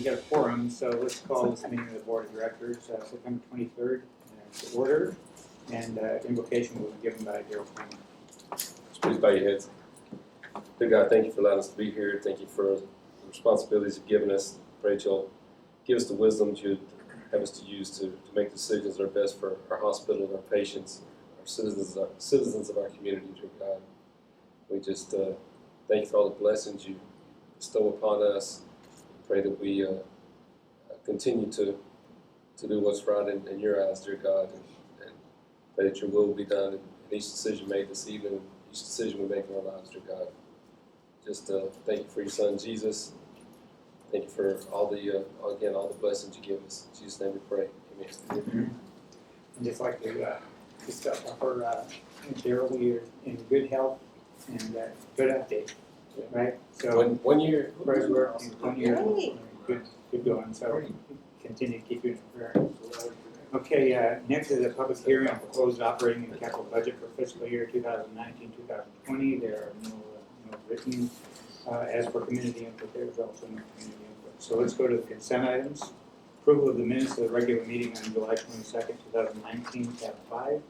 we got a forum, so let's call this meeting of the Board of Directors, September 23rd, to order, and invocation will be given by Darrell Kramer. Please bow your heads. Dear God, thank you for allowing us to be here. Thank you for the responsibilities you've given us. Pray that you'll give us the wisdom that you'd have us to use to make decisions that are best for our hospital, our patients, our citizens of our community, dear God. We just thank you for all the blessings you bestow upon us. Pray that we continue to do what's right in your eyes, dear God, and pray that your will be done in each decision made this evening, each decision we make in our lives, dear God. Just thank you for your Son, Jesus. Thank you for all the blessings you give us. In Jesus' name we pray. Amen. I'd just like to discuss for Darrell, you're in good health and good update, right? So 1 year. prayers work, and 1 year, good going. So continue to keep you in prayer. Okay, next is a public hearing on proposed operating and capital budget for fiscal year 2019-2020. There are no written. As for community input, there is also no community input. So let's go to the consent items. Approval of the minutes of the regular meeting on July 22nd, 2019, tab 5.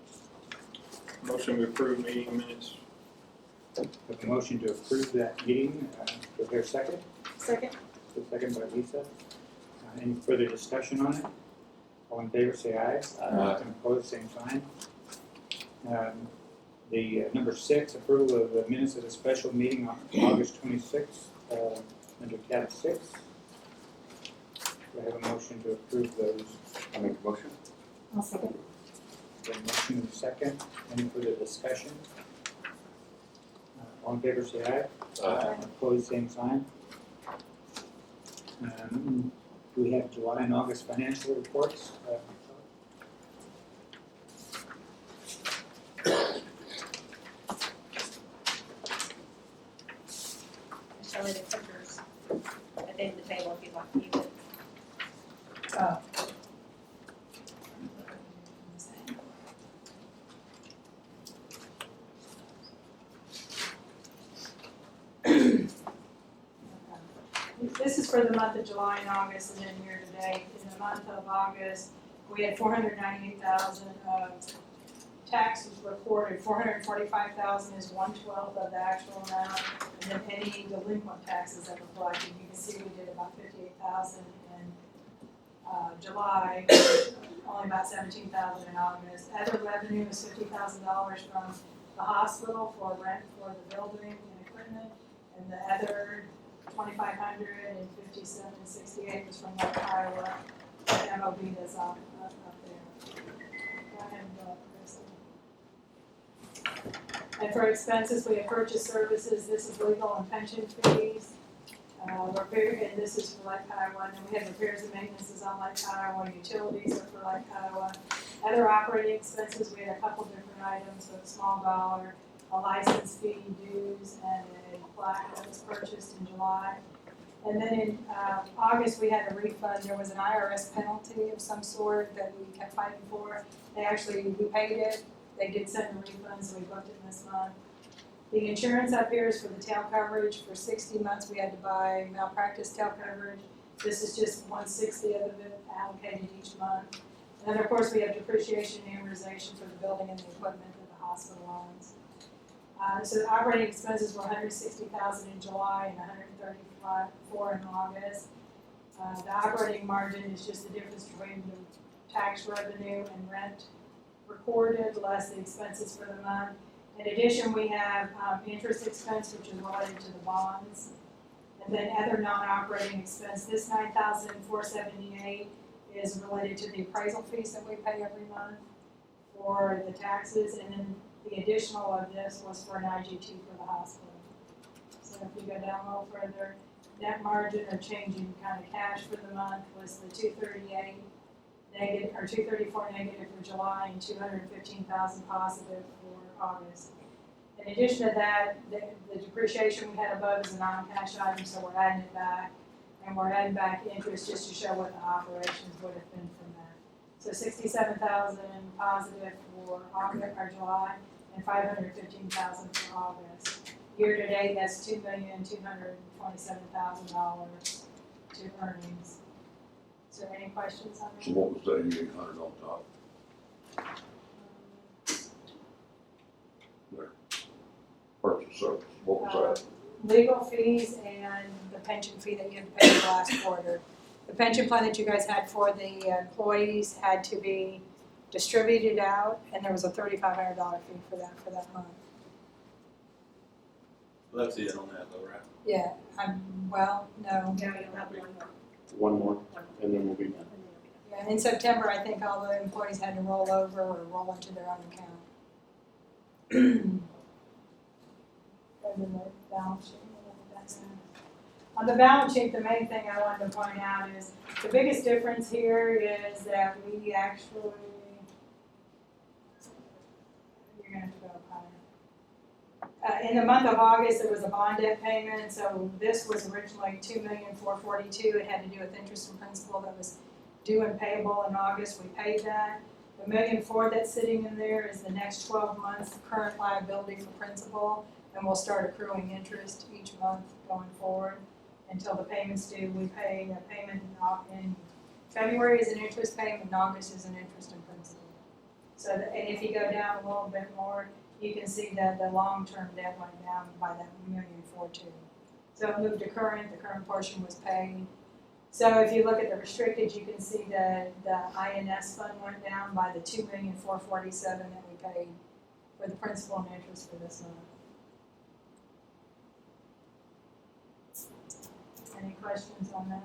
Motion to approve meeting minutes. Have a motion to approve that meeting. Is there a second? Second. Second by Lisa. Any further discussion on it? All in favor, say aye. Aye. And opposed, same sign. The number 6, approval of the minutes of the special meeting on August 26th, under tab 6. Do I have a motion to approve those? I make a motion. I'll second. The motion and second. Any further discussion? All in favor, say aye. Aye. Opposed, same sign. We have July and August financial reports. Show me the clickers at the end of the table if you'd like to use it. This is for the month of July and August, and then year to date. In the month of August, we had 498,000 of taxes reported. 445,000 is 1/12 of the actual amount, and then any delinquent taxes that were collected. You can see we did about 58,000 in July, only about 17,000 in August. Other revenue is $50,000 from the hospital for rent for the building and equipment, and the other 2,500 and 5768 was from North Iowa. The MOB that's up there. Go ahead and go up, Chris. And for expenses, we have purchase services. This is legal and pension fees. Repair, and this is for Lake Iowa. And then we have repairs and maintenances on Lake Iowa. Utilities are for Lake Iowa. Other operating expenses, we had a couple different items, so a small dollar, a license fee, dues, and a plaque that was purchased in July. And then in August, we had a refund. There was an IRS penalty of some sort that we kept fighting for. We paid it. They did send a refund, so we booked it this month. The insurance up here is for the tail coverage. For 60 months, we had to buy malpractice tail coverage. This is just 1/60 of it allocated each month. And then, of course, we have depreciation and amortization for the building and the equipment that the hospital owns. So the operating expenses were $160,000 in July and $134,000 in August. The operating margin is just the difference between the tax revenue and rent recorded less the expenses for the month. In addition, we have interest expense, which is related to the bonds, and then other non-operating expense. This $9,478 is related to the appraisal fees that we pay every month for the taxes, and then the additional of this was for an IGT for the hospital. So if you go down a little further, net margin or change in kind of cash for the month was the 238 negative or 234 negative for July and 215,000 positive for August. In addition to that, the depreciation we had above is a non-cash item, so we're adding it back, and we're adding back interest just to show what the operations would have been from that. So 67,000 positive for August or July, and 515,000 for August. Year to date, that's $2,227,000 to earnings. Is there any questions on that? So what was that, 800 on top? Purchase service, what was that? Legal fees and the pension fee that you had to pay the last quarter. The pension plan that you guys had for the employees had to be distributed out, and there was a $3,500 fee for that month. That's it on that though, right? Yeah, well, no. No, you'll have one more. One more, and then we'll be done. Yeah, and in September, I think all the employees had to roll over or roll into their own account. And then the balance sheet, we'll look at that now. On the balance sheet, the main thing I wanted to point out is, the biggest difference here is that we actually, you're gonna have to go up higher. In the month of August, there was a bond debt payment, so this was originally $2,442,000. It had to do with interest and principal that was due and payable in August. We paid that. The $1,000,004 that's sitting in there is the next 12 months current liability for principal, and we'll start accruing interest each month going forward until the payment's due. We pay a payment in February is an interest payment, and August is an interest and principal. So, and if you go down a little bit more, you can see that the long-term debt went down by that $1,004,200. So it moved to current, the current portion was paid. So if you look at the restricted, you can see that the INS fund went down by the $2,447,000 that we paid for the principal and interest for this month. Any questions on that?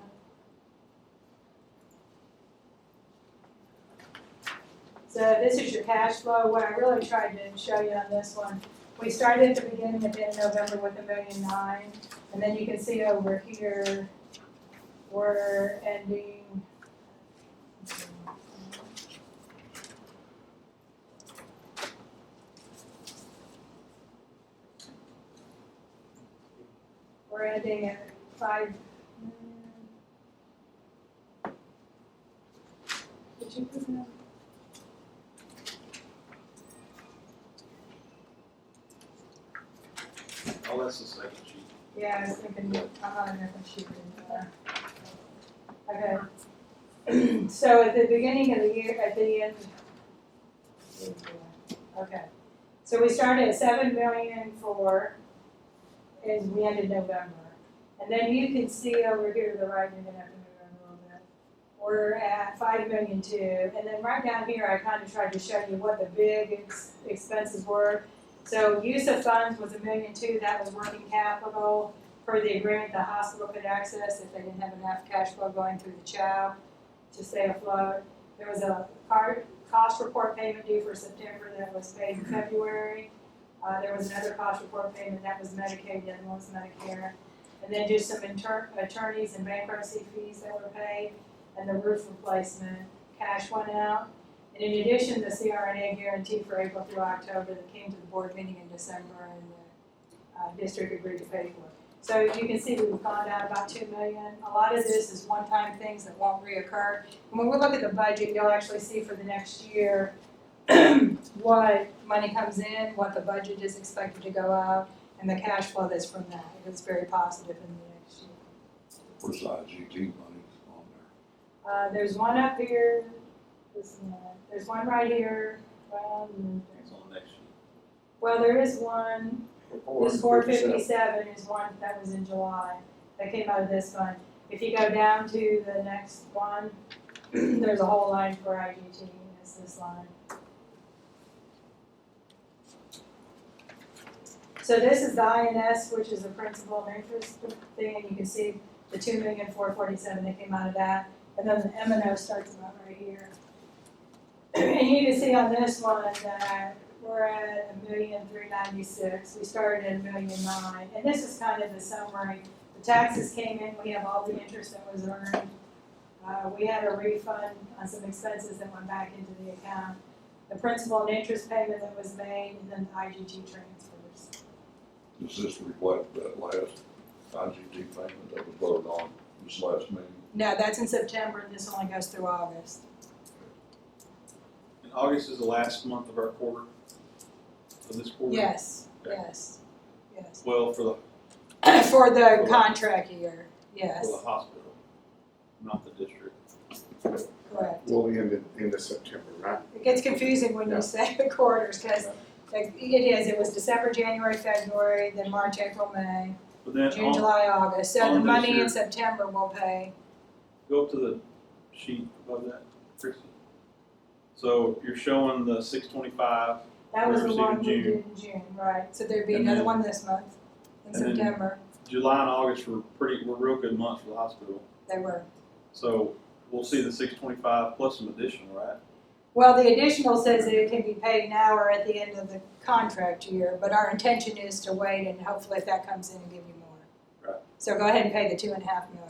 So this is your cash flow. What I really tried to show you on this one, we started at the beginning of November with $1,009,000, and then you can see over here, we're ending. We're ending at 5 million. Did you put that? Oh, that's the second sheet. Yeah, I was thinking, I'm on a different sheet than okay. So at the beginning of the year, at the end. Okay. So we started at 7,000,004, and we ended November. And then you can see over here to the right, you're gonna have to move around a little bit. We're at 5,000,002, and then right down here, I kind of tried to show you what the big expenses were. So use of funds was $1,002,000, that was working capital per the agreement the hospital could access if they didn't have enough cash flow going through the CHOW to stay afloat. There was a cost report payment due for September that was paid in February. There was another cost report payment that was Medicaid, the other one was Medicare. And then just some attorneys and bankruptcy fees that were paid, and the roof replacement cash went out. And in addition, the CRNA guarantee for April through October that came to the board meeting in December, and the district agreed to pay for it. So you can see we've gone down about $2 million. A lot of this is one-time things that won't reoccur. And when we look at the budget, you'll actually see for the next year what money comes in, what the budget is expected to go out, and the cash flow that's from that. It's very positive in the next year. Where's the IGT money on there? There's one up here. There's one right here. It's on the next sheet. Well, there is one. This 457 is one that was in July, that came out of this fund. If you go down to the next one, there's a whole line for IGT, it's this line. So this is the INS, which is the principal and interest thing, and you can see the $2,447,000 that came out of that. And then the M&O starts about right here. And you can see on this one that we're at $1,396,000. We started at $1,009,000, and this is kind of the summary. The taxes came in. We have all the interest that was earned. We had a refund on some expenses that went back into the account. The principal and interest payment that was made, and then the IGT transfers. Does this reflect that last IGT payment that was voted on this last meeting? No, that's in September, and this only goes through August. And August is the last month of our quarter, of this quarter? Yes, Okay. yes, yes. Well, for the For the contract year, yes. hospital, not the district. Correct. We'll end in September, right? It gets confusing when Yeah. you say the quarters, because it was December, January, February, then March, April, May, But then June, on, July, August. So on the this money year- in September we'll pay. go up to the sheet above that, Christie. So you're showing the 625, That was We the received one in we June. did in June, right? So there'd be And another then- one this month in and then- September. July and August were real good months for the hospital. They were. So we'll see the 625 plus some additional, right? Well, the additional says that it can be paid now or at the end of the contract year, but our intention is to wait and hopefully if that comes in and give you more. Right. So go ahead and pay the 2.5 million.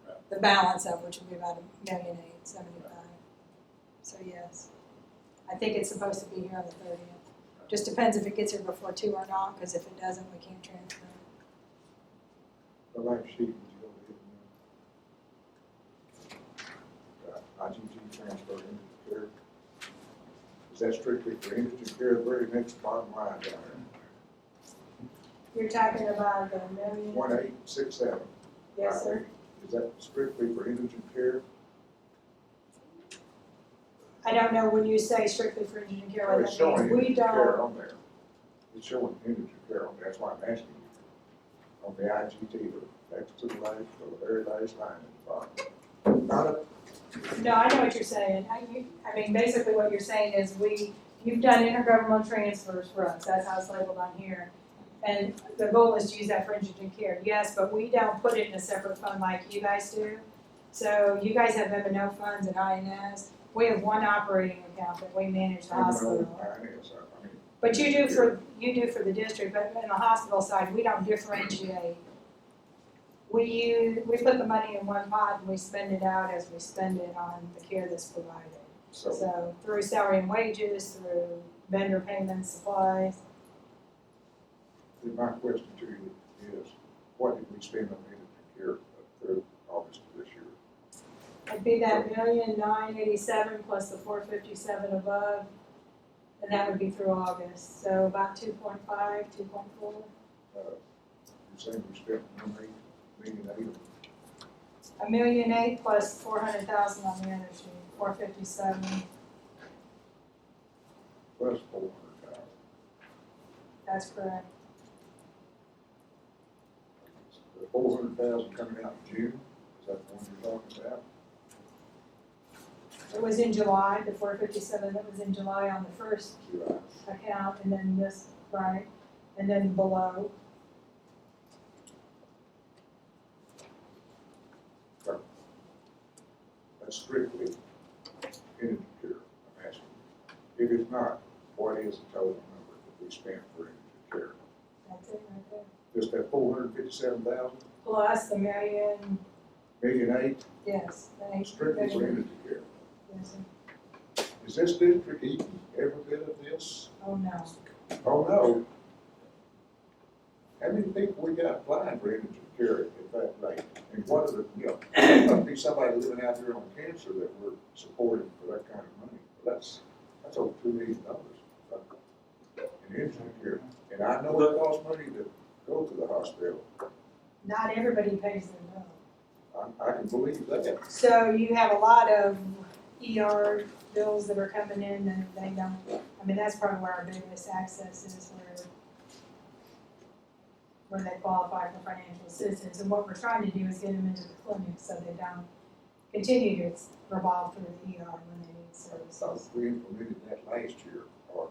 Right. The balance of which will be about $1,875,000. So yes, I think it's supposed to be here on the 30th. Just depends if it gets here before 2 or not, because if it doesn't, we can't transfer it. The last sheet was over here. IGG transfer into care. Is that strictly for indigent care, the very next bottom line down You're talking about the there? million? 1867. Yes, sir. Is that strictly for indigent care? I don't know when you say strictly for indigent care, Or what it's that showing means. We indigent care don't, on there. It's showing indigent care on there, that's why I'm asking you. On the IGT, the next to the last, or the very last line at the bottom. Not a, no, I know what you're saying. I mean, basically what you're saying is you've done intergovernmental transfers for us, that's how it's labeled on here. And the goal is to use that for indigent care, yes, but we don't put it in a separate fund like you guys do. So you guys have M&O funds and INS. We have one operating account that we manage the I don't know hospital. what mine is, I mean. But you do for the district, but in the hospital side, we don't differentiate. We put the money in one pot and we spend it out as we spend it on the care that's provided. So, So through salary and wages, through vendor payments, supplies. my question to you is, what did we spend on indigent care through August of this year? It'd be that $1,987,000 plus the $457 above, and that would be through August. So about 2.5, 2.4. You're saying we spent $1,800,000? $1,008,000 plus $400,000 on the other sheet, 457. Plus 400,000. That's correct. The 400,000 coming out in June, is that the one you're talking about? It was in July, the 457 that was in July on the first July. account, and then this, right, and then below. That's strictly indigent care, I'm asking. If it's not, what is the total number that we spent for indigent care? That's it right there. Just that 457,000, Plus the million, $1,800,000, yes, the eight strictly for million. indigent care. Yes, sir. Is this district eating every bit of this? Oh, no. Oh, no. How many people we got applying for indigent care at that rate? And what are the, must be somebody living out here on cancer that we're supporting for that kind of money. That's over $2 million in indigent care. And I know it costs money to go to the hospital. Not everybody pays their bill. I can believe that. So you have a lot of ER bills that are coming in and they don't, I mean, that's probably where our biggest access is, where they qualify for financial assistance. And what we're trying to do is get them into the clinic so they don't continue to revolve through the ER when they need So services. we implemented that last year, or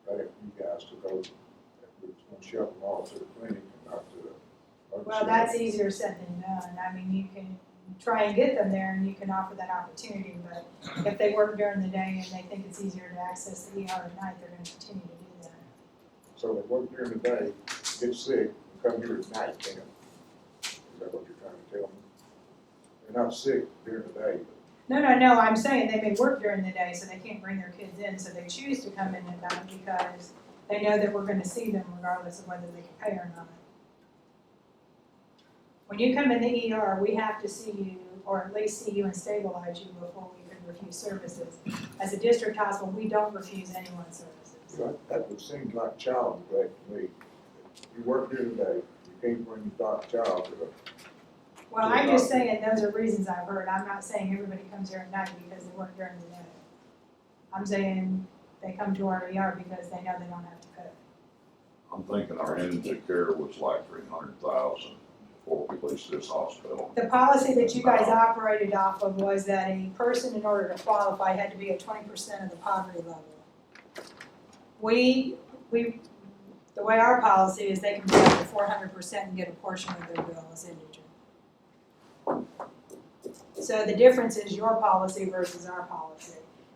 right after you guys took over, that we was gonna shove them all to the clinic and not to the other Well, side. that's easier said than done. I mean, you can try and get them there and you can offer that opportunity, but if they work during the day and they think it's easier to access the ER at night, they're gonna continue to do that. So they work during the day, get sick, and come here at night, then. Is that what you're trying to tell me? They're not sick during the day, No, I'm saying they may work during the day, so they can't bring their kids in, so they choose to come in at night because they know that we're gonna see them regardless of whether they can pay or not. When you come in the ER, we have to see you, or at least see you and stabilize you before we can refuse services. As a district hospital, we don't refuse anyone services. but that would seem like child neglect to me. You work during the day, you can't bring your child to Well, I'm just saying those are reasons I've heard. I'm not saying everybody comes here at night because they work during the day. I'm saying they come to our ER because they know they don't have to pay. I'm thinking our indigent care was like 300,000 before we leased this hospital. The policy that you guys operated off of was that a person, in order to qualify, had to be at 20% of the poverty level. The way our policy is, they can be up to 400% and get a portion of their bill as indigent. So the difference is your policy versus our policy.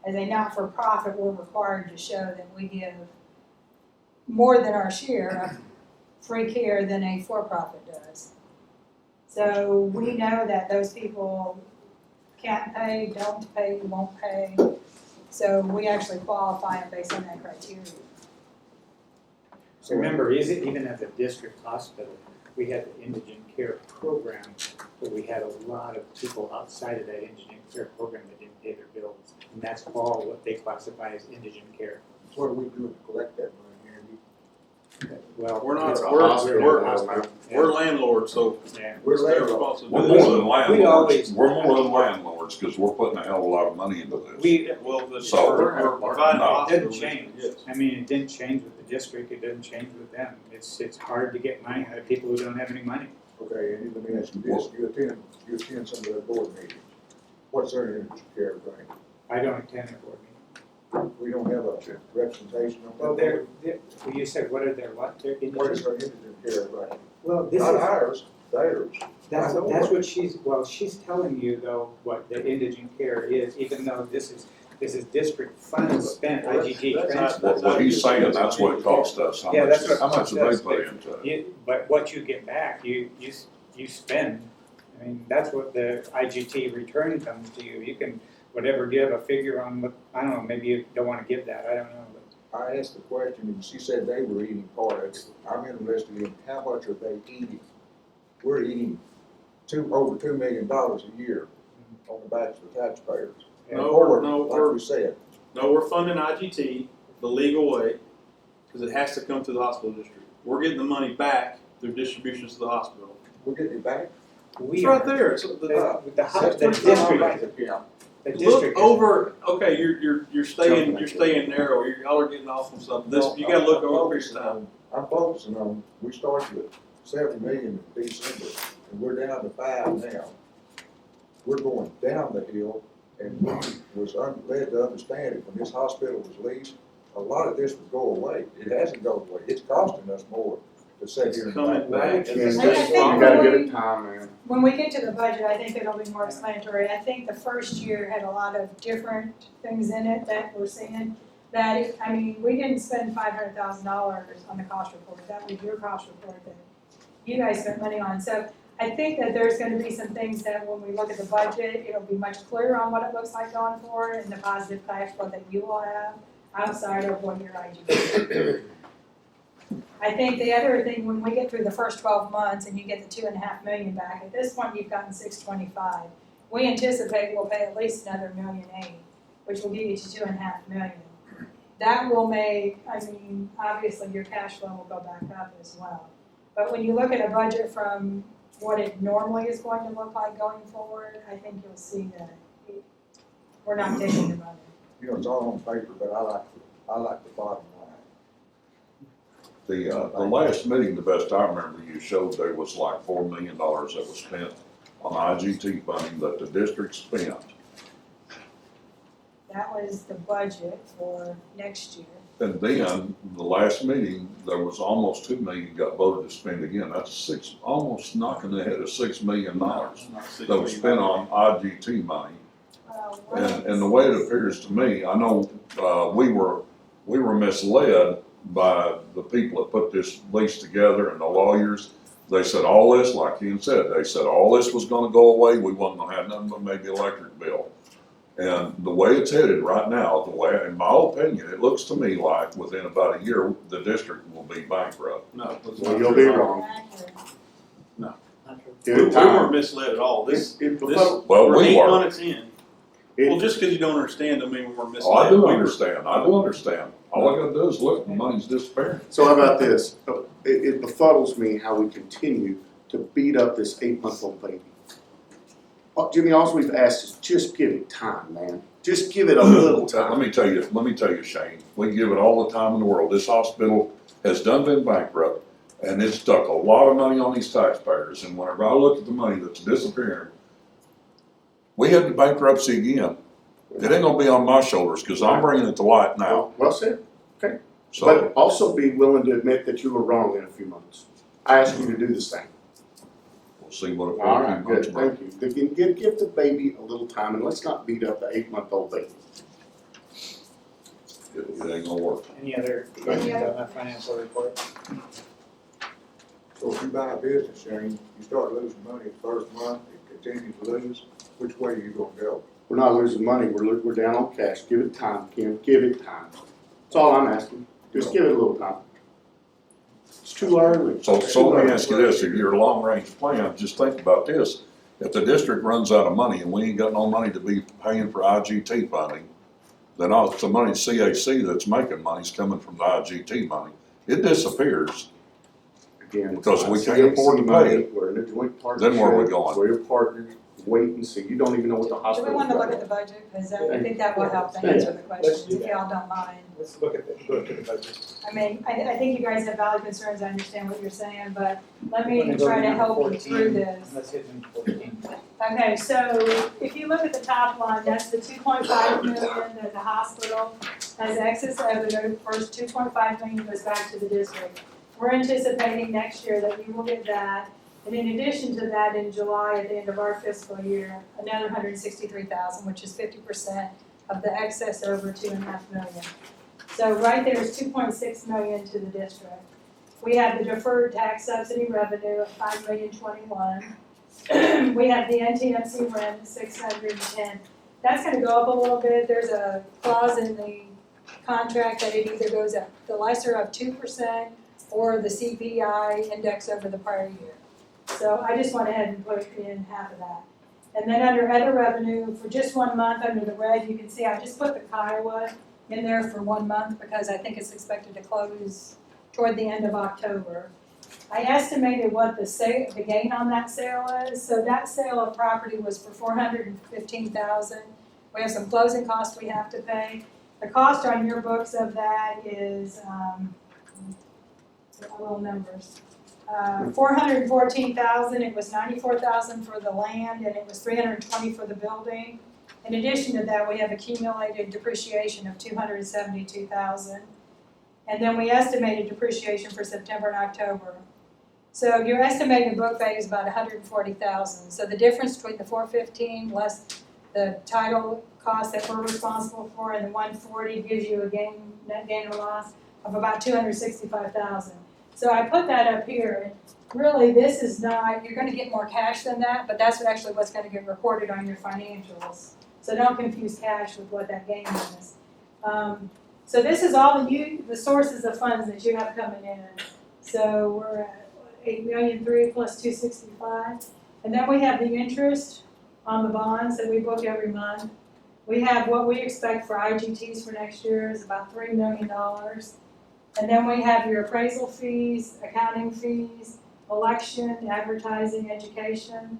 As a not-for-profit, we're required to show that we give more than our share of free care than a for-profit does. So we know that those people can't pay, don't pay, won't pay. So we actually qualify them based on that criteria. So remember, even at the district hospital, we had the indigent care program, but we had a lot of people outside of that indigent care program that didn't pay their bills. And that's all what they classify as indigent care. What are we doing to collect that money, Andy? Well, We're not, It's a we're, hospital, we're, hospital. we're landlords, so Yeah. We're it's their landlords. We're responsibility. more than We always- landlords, we're more than landlords, because we're putting a hell of a lot of money into this. Well, the, So- we're providing No. It hospital, didn't change. yes. I mean, it didn't change with the district, it didn't change with them. It's hard to get money out of people who don't have any money. Okay, Andy, let me ask you this, you attend some of their board meetings. What's their indigent care thing? I don't attend the board meeting. We don't have a representation on that. Well, well, you said, what are their, what, their What is indigent? their indigent care thing? Well, this Not is, ours, theirs. that's I know what what- she's telling you though, what the indigent care is, even though this is district funds spent, IGT That's transfer. What he's saying, that's what it cost us, how Yeah, much, that's what it how much cost did they us, put into it? But what you get back, you spend. I mean, that's what the IGT return comes to you. You can, whatever, do you have a figure on what, I don't know, maybe you don't wanna give that, I don't know, but. I asked the question, and she said they were eating part of it. I'm interested in how much are they eating? We're eating over $2 million a year on the backs of the taxpayers. No, Or, no, like we said, No, we're funding IGT the legal way, because it has to come to the hospital district. We're getting the money back through distributions to the hospital. we're getting it back. It's right there. It's the district, the Look district. is- over, okay, you're staying narrow, y'all are getting off on something, this, you gotta look over a period of time. I'm focusing on, we started at 7 million in December, and we're down to 5 now. We're going down the hill, and we was led to understand it when this hospital was leased, a lot of this would go away. It hasn't gone away, it's costing us more to sit here It's and. coming back. You It's I just think fine. gotta get it time, man. When we get to the budget, I think it'll be more explanatory. I think the first year had a lot of different things in it that we're seeing. That, I mean, we didn't spend $500,000 on the cost report. That was your cost report that you guys spent money on. So I think that there's gonna be some things that when we look at the budget, it'll be much clearer on what it looks like going forward and the positive cash flow that you will have outside of what your IGP. I think the other thing, when we get through the first 12 months and you get the 2.5 million back, at this point you've gotten 625. We anticipate we'll pay at least another $1.8 million, which will give you to 2.5 million. That will make, I mean, obviously your cash flow will go back up as well. But when you look at a budget from what it normally is going to look like going forward, I think you'll see that we're not taking the money. You know, it's all on paper, but I like the bottom line. The last meeting, the best I remember, you showed there was like $4 million that was spent on IGT funding that the district spent. That was the budget for next year. And then, the last meeting, there was almost $2 million got voted to spend again. That's almost knocking ahead of $6 million Not $6 that was spent on IGT money. What And the way it appears to me, I know, we were misled by the people that put this lease together and the lawyers. They said all this, like Ken said, they said all this was gonna go away, we wasn't gonna have nothing but maybe electric bill. And the way it's headed right now, the way, in my opinion, it looks to me like within about a year, the district will be bankrupt. No. it's Well, not you'll true. be wrong. We weren't misled at all. This, Well, we're we 8 were. months in. Well, just because you don't understand doesn't mean we weren't misled. Oh, I do We were- understand, I do understand. All I gotta do is look, the money's disappearing. So how about this? It befuddles me how we continue to beat up this 8-month-old baby. Jimmy, all we've asked is just give it time, man. Just give it a little Let time. me tell you, Shane, we give it all the time in the world. This hospital has done been bankrupt, and it's stuck a lot of money on these taxpayers, and whenever I look at the money that's disappearing, we had the bankruptcy again. It ain't gonna be on my shoulders, cause I'm bringing it to light now, Well said. so. But also be willing to admit that you were wrong in a few months. I ask you to do the same. We'll see what it All right, will good, thank you. Give the baby a little time, and let's not beat up the 8-month-old baby. It ain't gonna work. Any other questions on the financial report? So if you buy a business, Shane, you start losing money the first month, and continue to lose, which way are you gonna go? We're not losing money, we're down on cash. Give it time, Kim, give it time. That's all I'm asking. Just give it a little time. It's too early. So It's too let me early. ask you this, if your long-range plan, just think about this. If the district runs out of money and we ain't got no money to be paying for IGT funding, then all the money CAC that's making money's coming from the IGT money. It disappears. Again, Because we it's can't afford to CAC pay money. it. We're in a joint partnership. Then where are we going? We're partners, wait and see. You don't even know what the Do we hospital's want to look at got. the budget, because I think that will help to Yeah, answer the let's questions, do if that. y'all don't mind. Let's look at the budget. I mean, I think you guys have valid concerns, I understand what you're saying, but let We're me gonna go try to number help you 14. through this. Let's hit number 14. Okay, so if you look at the top line, that's the 2.5 million that the hospital has excess revenue. First 2.5 million goes back to the district. We're anticipating next year that we will get that. And in addition to that, in July, at the end of our fiscal year, another 163,000, which is 50% of the excess over 2.5 million. So right there is 2.6 million to the district. We have the deferred tax subsidy revenue of 5,021,000. We have the NTMC rent, 610. That's gonna go up a little bit. There's a clause in the contract that it either goes up the lesser of 2% or the CPI index over the prior year. So I just went ahead and put in half of that. And then under other revenue, for just 1 month, under the red, you can see I just put the Kiowa in there for 1 month because I think it's expected to close toward the end of October. I estimated what the gain on that sale is. So that sale of property was for $415,000. We have some closing costs we have to pay. The cost on your books of that is, little numbers. 414,000, it was 94,000 for the land, and it was 320 for the building. In addition to that, we have accumulated depreciation of 272,000. And then we estimated depreciation for September and October. So your estimated book value is about 140,000. So the difference between the 415 less the title cost that we're responsible for and the 140 gives you a net gain or loss of about 265,000. So I put that up here, and really this is not, you're gonna get more cash than that, but that's actually what's gonna get recorded on your financials. So don't confuse cash with what that gain is. So this is all the sources of funds that you have coming in. So we're at 8,000,003 plus 265. And then we have the interest on the bonds that we book every month. We have what we expect for IGTs for next year is about $3 million. And then we have your appraisal fees, accounting fees, election, advertising, education.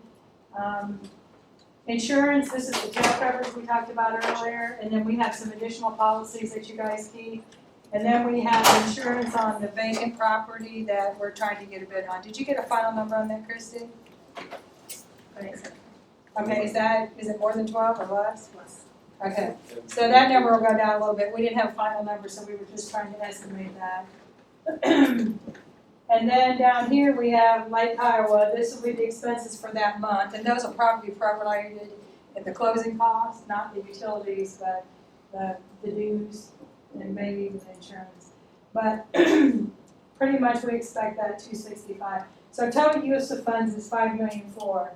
Insurance, this is the tail coverage we talked about earlier, and then we have some additional policies that you guys keep. And then we have insurance on the vacant property that we're trying to get a bid on. Did you get a final number on that, Christie? Okay, is it more than 12 or less? Okay, so that number will go down a little bit. We didn't have a final number, so we were just trying to estimate that. And then down here, we have Lake Iowa. This will be the expenses for that month, and those will probably be prorated in the closing costs, not the utilities, but the dues and maybe even the insurance. But pretty much we expect that 265. So total use of funds is 5,000,004.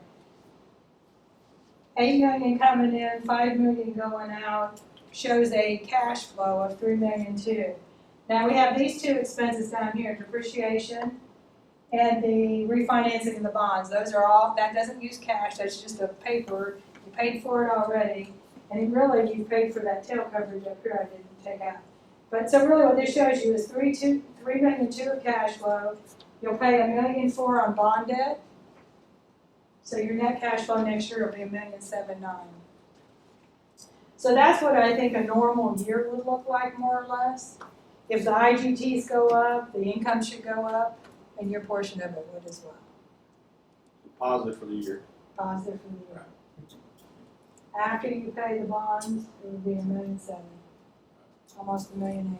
8 million coming in, 5 million going out, shows a cash flow of 3,000,002. Now we have these two expenses down here, depreciation and the refinancing of the bonds. Those are all, that doesn't use cash, that's just a paper. You paid for it already, and really you paid for that tail coverage up here I didn't take out. But so really what this shows you is 3,002 of cash flow. You'll pay $1,004,000 on bond debt. So your net cash flow next year will be $1,790,000. So that's what I think a normal year would look like, more or less. If the IGTs go up, the income should go up, and your portion of it would as well. Positive for the year. Positive for the year. After you pay the bonds, it would be $1,700,000, almost $1,800,000.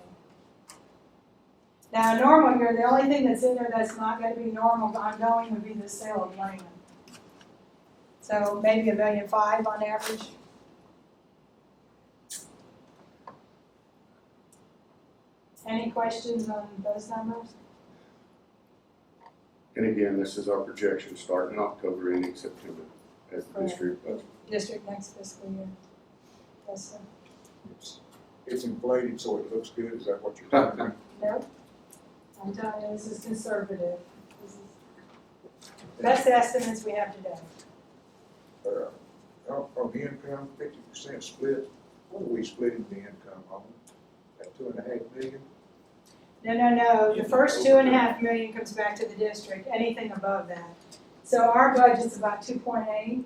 Now, a normal year, the only thing that's in there that's not gonna be normal ongoing would be the sale of land. So maybe $1,500,000 on average. Any questions on those numbers? And again, this is our projection starting October, ending September as the Correct. district budget. District next fiscal year. Yes, sir. It's inflated, so it looks good, is that what you're telling me? Nope. I'm telling you, this is conservative. This is best estimates we have today. On the income, 50% split, what are we splitting the income on? At 2.5 million? No, the first 2.5 million comes back to the district, anything above that. So our budget's about 2.8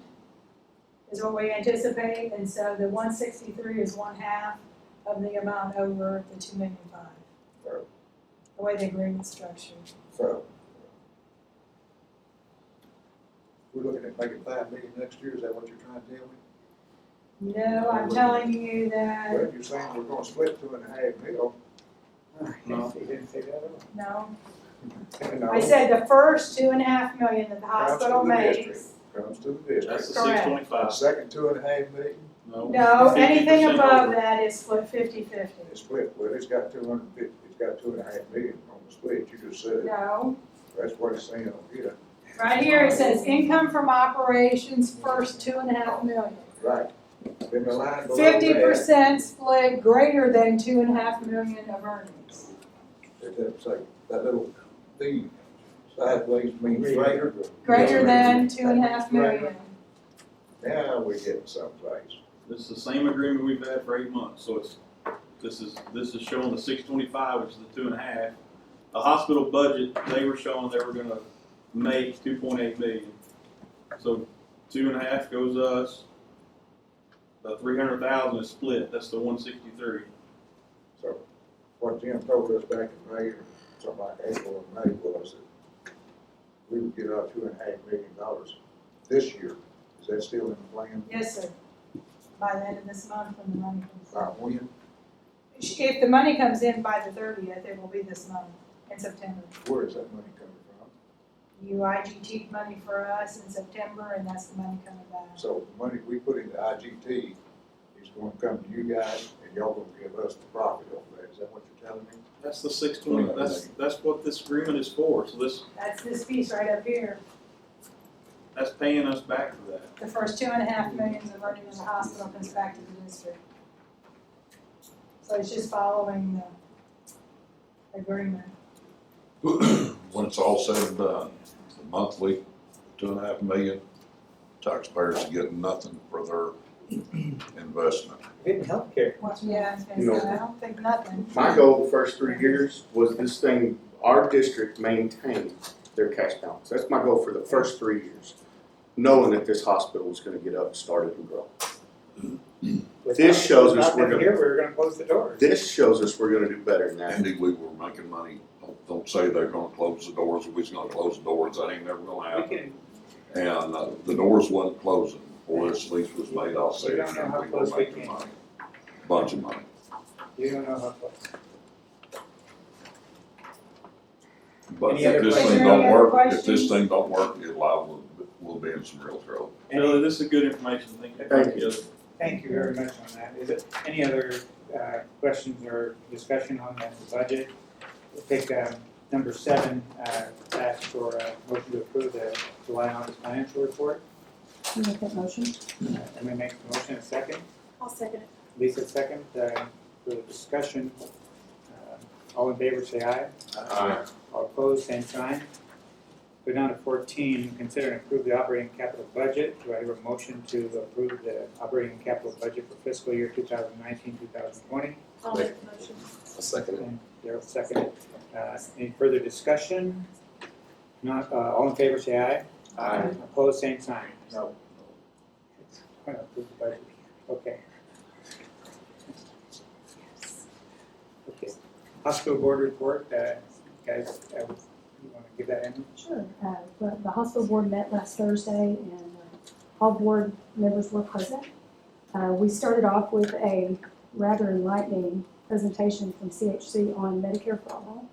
is what we anticipate, and so the 163 is 1/2 of the amount over the 2,500,000. Right. The way the agreement's structured. So, we're looking at making 5 million next year, is that what you're trying to tell me? No, I'm telling you that, Well, you're saying we're gonna split 2.5 million. No. He didn't say that at all. no. I said the first 2.5 million that the hospital Comes to the makes. district. Comes to the district. That's the Correct. 625. Second 2.5 million No, anything 50% above over. that is split 50-50. is split, well, it's got 250, it's got 2.5 million on the split, you just said it. No, That's what it's saying on here. right here it says income from operations first 2.5 million. Right. Then the line below that, 50% split greater than 2.5 million of earnings. it doesn't say, that little thing sideways means greater. Greater than 2.5 million. Now we're getting someplace. This is the same agreement we've had for 8 months, so this is showing the 625, which is the 2.5. The hospital budget, they were showing they were gonna make 2.8 million. So 2.5 goes to us, the 300,000 is split, that's the 163. So what Jim told us back in May, or something like April and May, was that we would get out $2.5 million this year. Is that still in the plan? Yes, sir. By the end of this month when the money comes By in. when? If the money comes in by the 30th, it will be this month in September. Where is that money coming from? You IGT money for us in September and that's the money coming back. So the money we put into IGT is gonna come to you guys, and y'all gonna give us the profit off that, is that what you're telling me? That's the 620, that's what this agreement is for, so That's this piece right up here. that's paying us back for that. The first 2.5 million of earnings in the hospital comes back to the district. So it's just following the agreement. When it's all said and done, monthly, 2.5 million, taxpayers are getting nothing for their investment. Getting healthcare. Yeah, I was gonna say, I don't think nothing. My goal the first 3 years was this thing, our district maintained their cash balance. That's my goal for the first 3 years, knowing that this hospital was gonna get up, started and grow. This shows us we're gonna- Here, we're gonna close the doors. This shows us we're gonna do better than that. Andy, we were making money. Don't say they're gonna close the doors, we was gonna close the doors, that ain't never gonna We happen. can, And the doors wasn't closing before this lease was made, I'll say it, We don't know and how we were close we making came. money. Bunch of money. you don't know how close. But Any if other this questions? thing Any don't other work, if this questions? thing don't work, we'll be in some real trouble. Shirley, this is good information, thank you. Thank you. Thank you very much on that. Is it any other questions or discussion on the budget? We'll take number 7, ask for a motion to approve the July and August financial report. You make that motion? Emily makes the motion, a second. I'll second it. Lisa, second. For the discussion, all in favor, say aye. Aye. All opposed, same sign. Go down to 14, consider and approve the operating capital budget. Do I hear a motion to approve the operating capital budget for fiscal year 2019-2020? I'll make the motion. A second. And Darrell seconded. Any further discussion? Not, all in favor say aye. Aye. Opposed, same sign. No. Okay. Okay. Hospital board report, guys, you want to give that in? Sure. But the hospital board met last Thursday and all board members were present. We started off with a rather enlightening presentation from CHC on Medicare for all.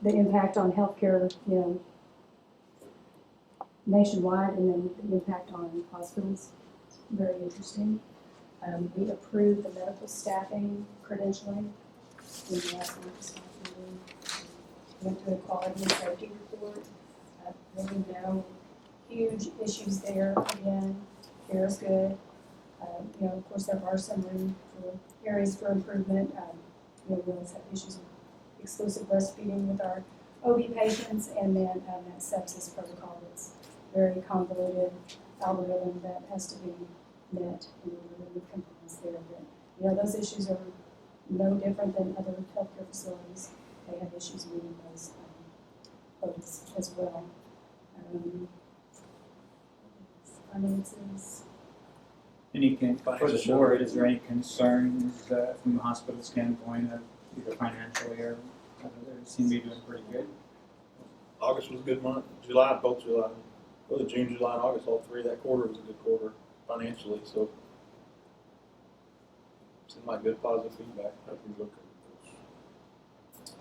The impact on healthcare, nationwide, and then the impact on hospitals. Very interesting. We approved the medical staffing credentialing. In the last month's meeting. Went through a quality and safety report. Really no huge issues there. Again, care is good. Of course, there are some room for areas for improvement. We always have issues with exclusive breastfeeding with our OB patients, and then that sepsis protocol that's very convoluted algorithm that has to be met in order to remove compliance there. But, those issues are no different than other healthcare facilities. They have issues meeting those quotas as well. Finances. For the board, is there any concerns from the hospital standpoint of either financially or they seem to be doing pretty good? August was a good month, July, both July, well, June, July, and August, all three of that quarter was a good quarter financially, so. Seemed like good positive feedback.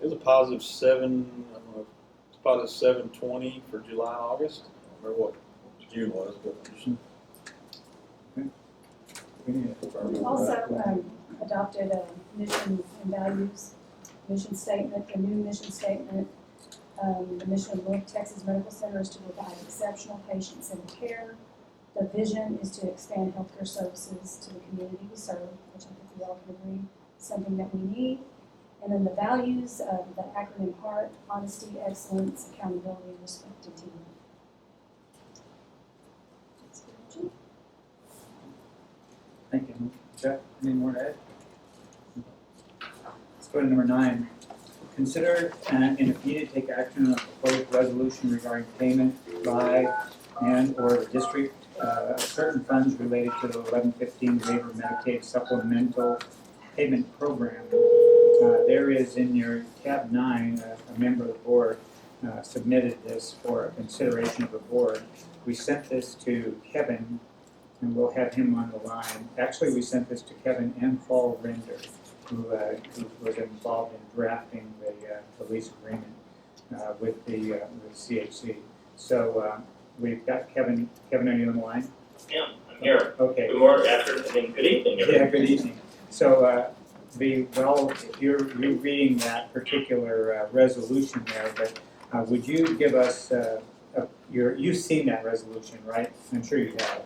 It was a positive 720 for July and August. I don't remember what June was, but just We also adopted a mission and values mission statement, a new mission statement. The mission of North Texas Medical Center is to provide exceptional patient-centered care. The vision is to expand healthcare services to the community we serve, which I think we all can agree is something that we need. And then the values of the acronym HEART: honesty, excellence, accountability, respect, and teamwork. Thank you. Jeff, any more to add? Let's go to number 9. Consider and if needed, take action on a proposed resolution regarding payment by and/or the district certain funds related to the 1115 Waiver Medicaid Supplemental Payment Program. There is in your tab 9, a member of the board submitted this for consideration of the board. We sent this to Kevin, and we'll have him on the line. Actually, we sent this to Kevin and Paul Render, who was involved in drafting the lease agreement with the CHC. So we've got Kevin. Kevin, are you on the line? Yeah, I'm here. Okay. Good morning, afternoon, good evening, everyone. Yeah, good evening. So you're reading that particular resolution there, but would you give us you've seen that resolution, right? I'm sure you have.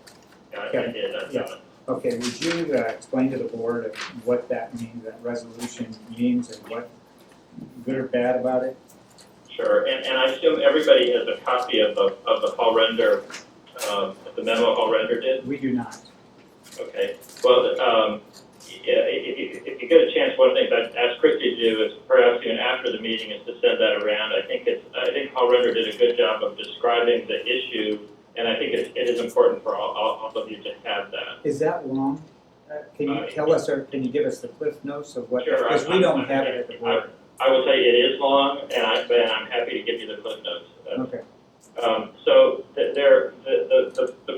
Yeah, I did, that's Yeah. Okay, would you explain to the board what that means, that resolution means, and what good or bad about it? Sure, and I assume everybody has a copy of the Paul Render, the memo Paul Render did? We do not. Okay, well, if you get a chance, one of the things I'd ask Christy to do is perhaps even after the meeting is to send that around. I think Paul Render did a good job of describing the issue, and I think it is important for all of you to have that. Is that long? Can you tell us, or can you give us the cliff notes of what? Sure, because we don't have it at the board. I will tell you it is long, and I'm happy to give you the cliff notes. Okay. So the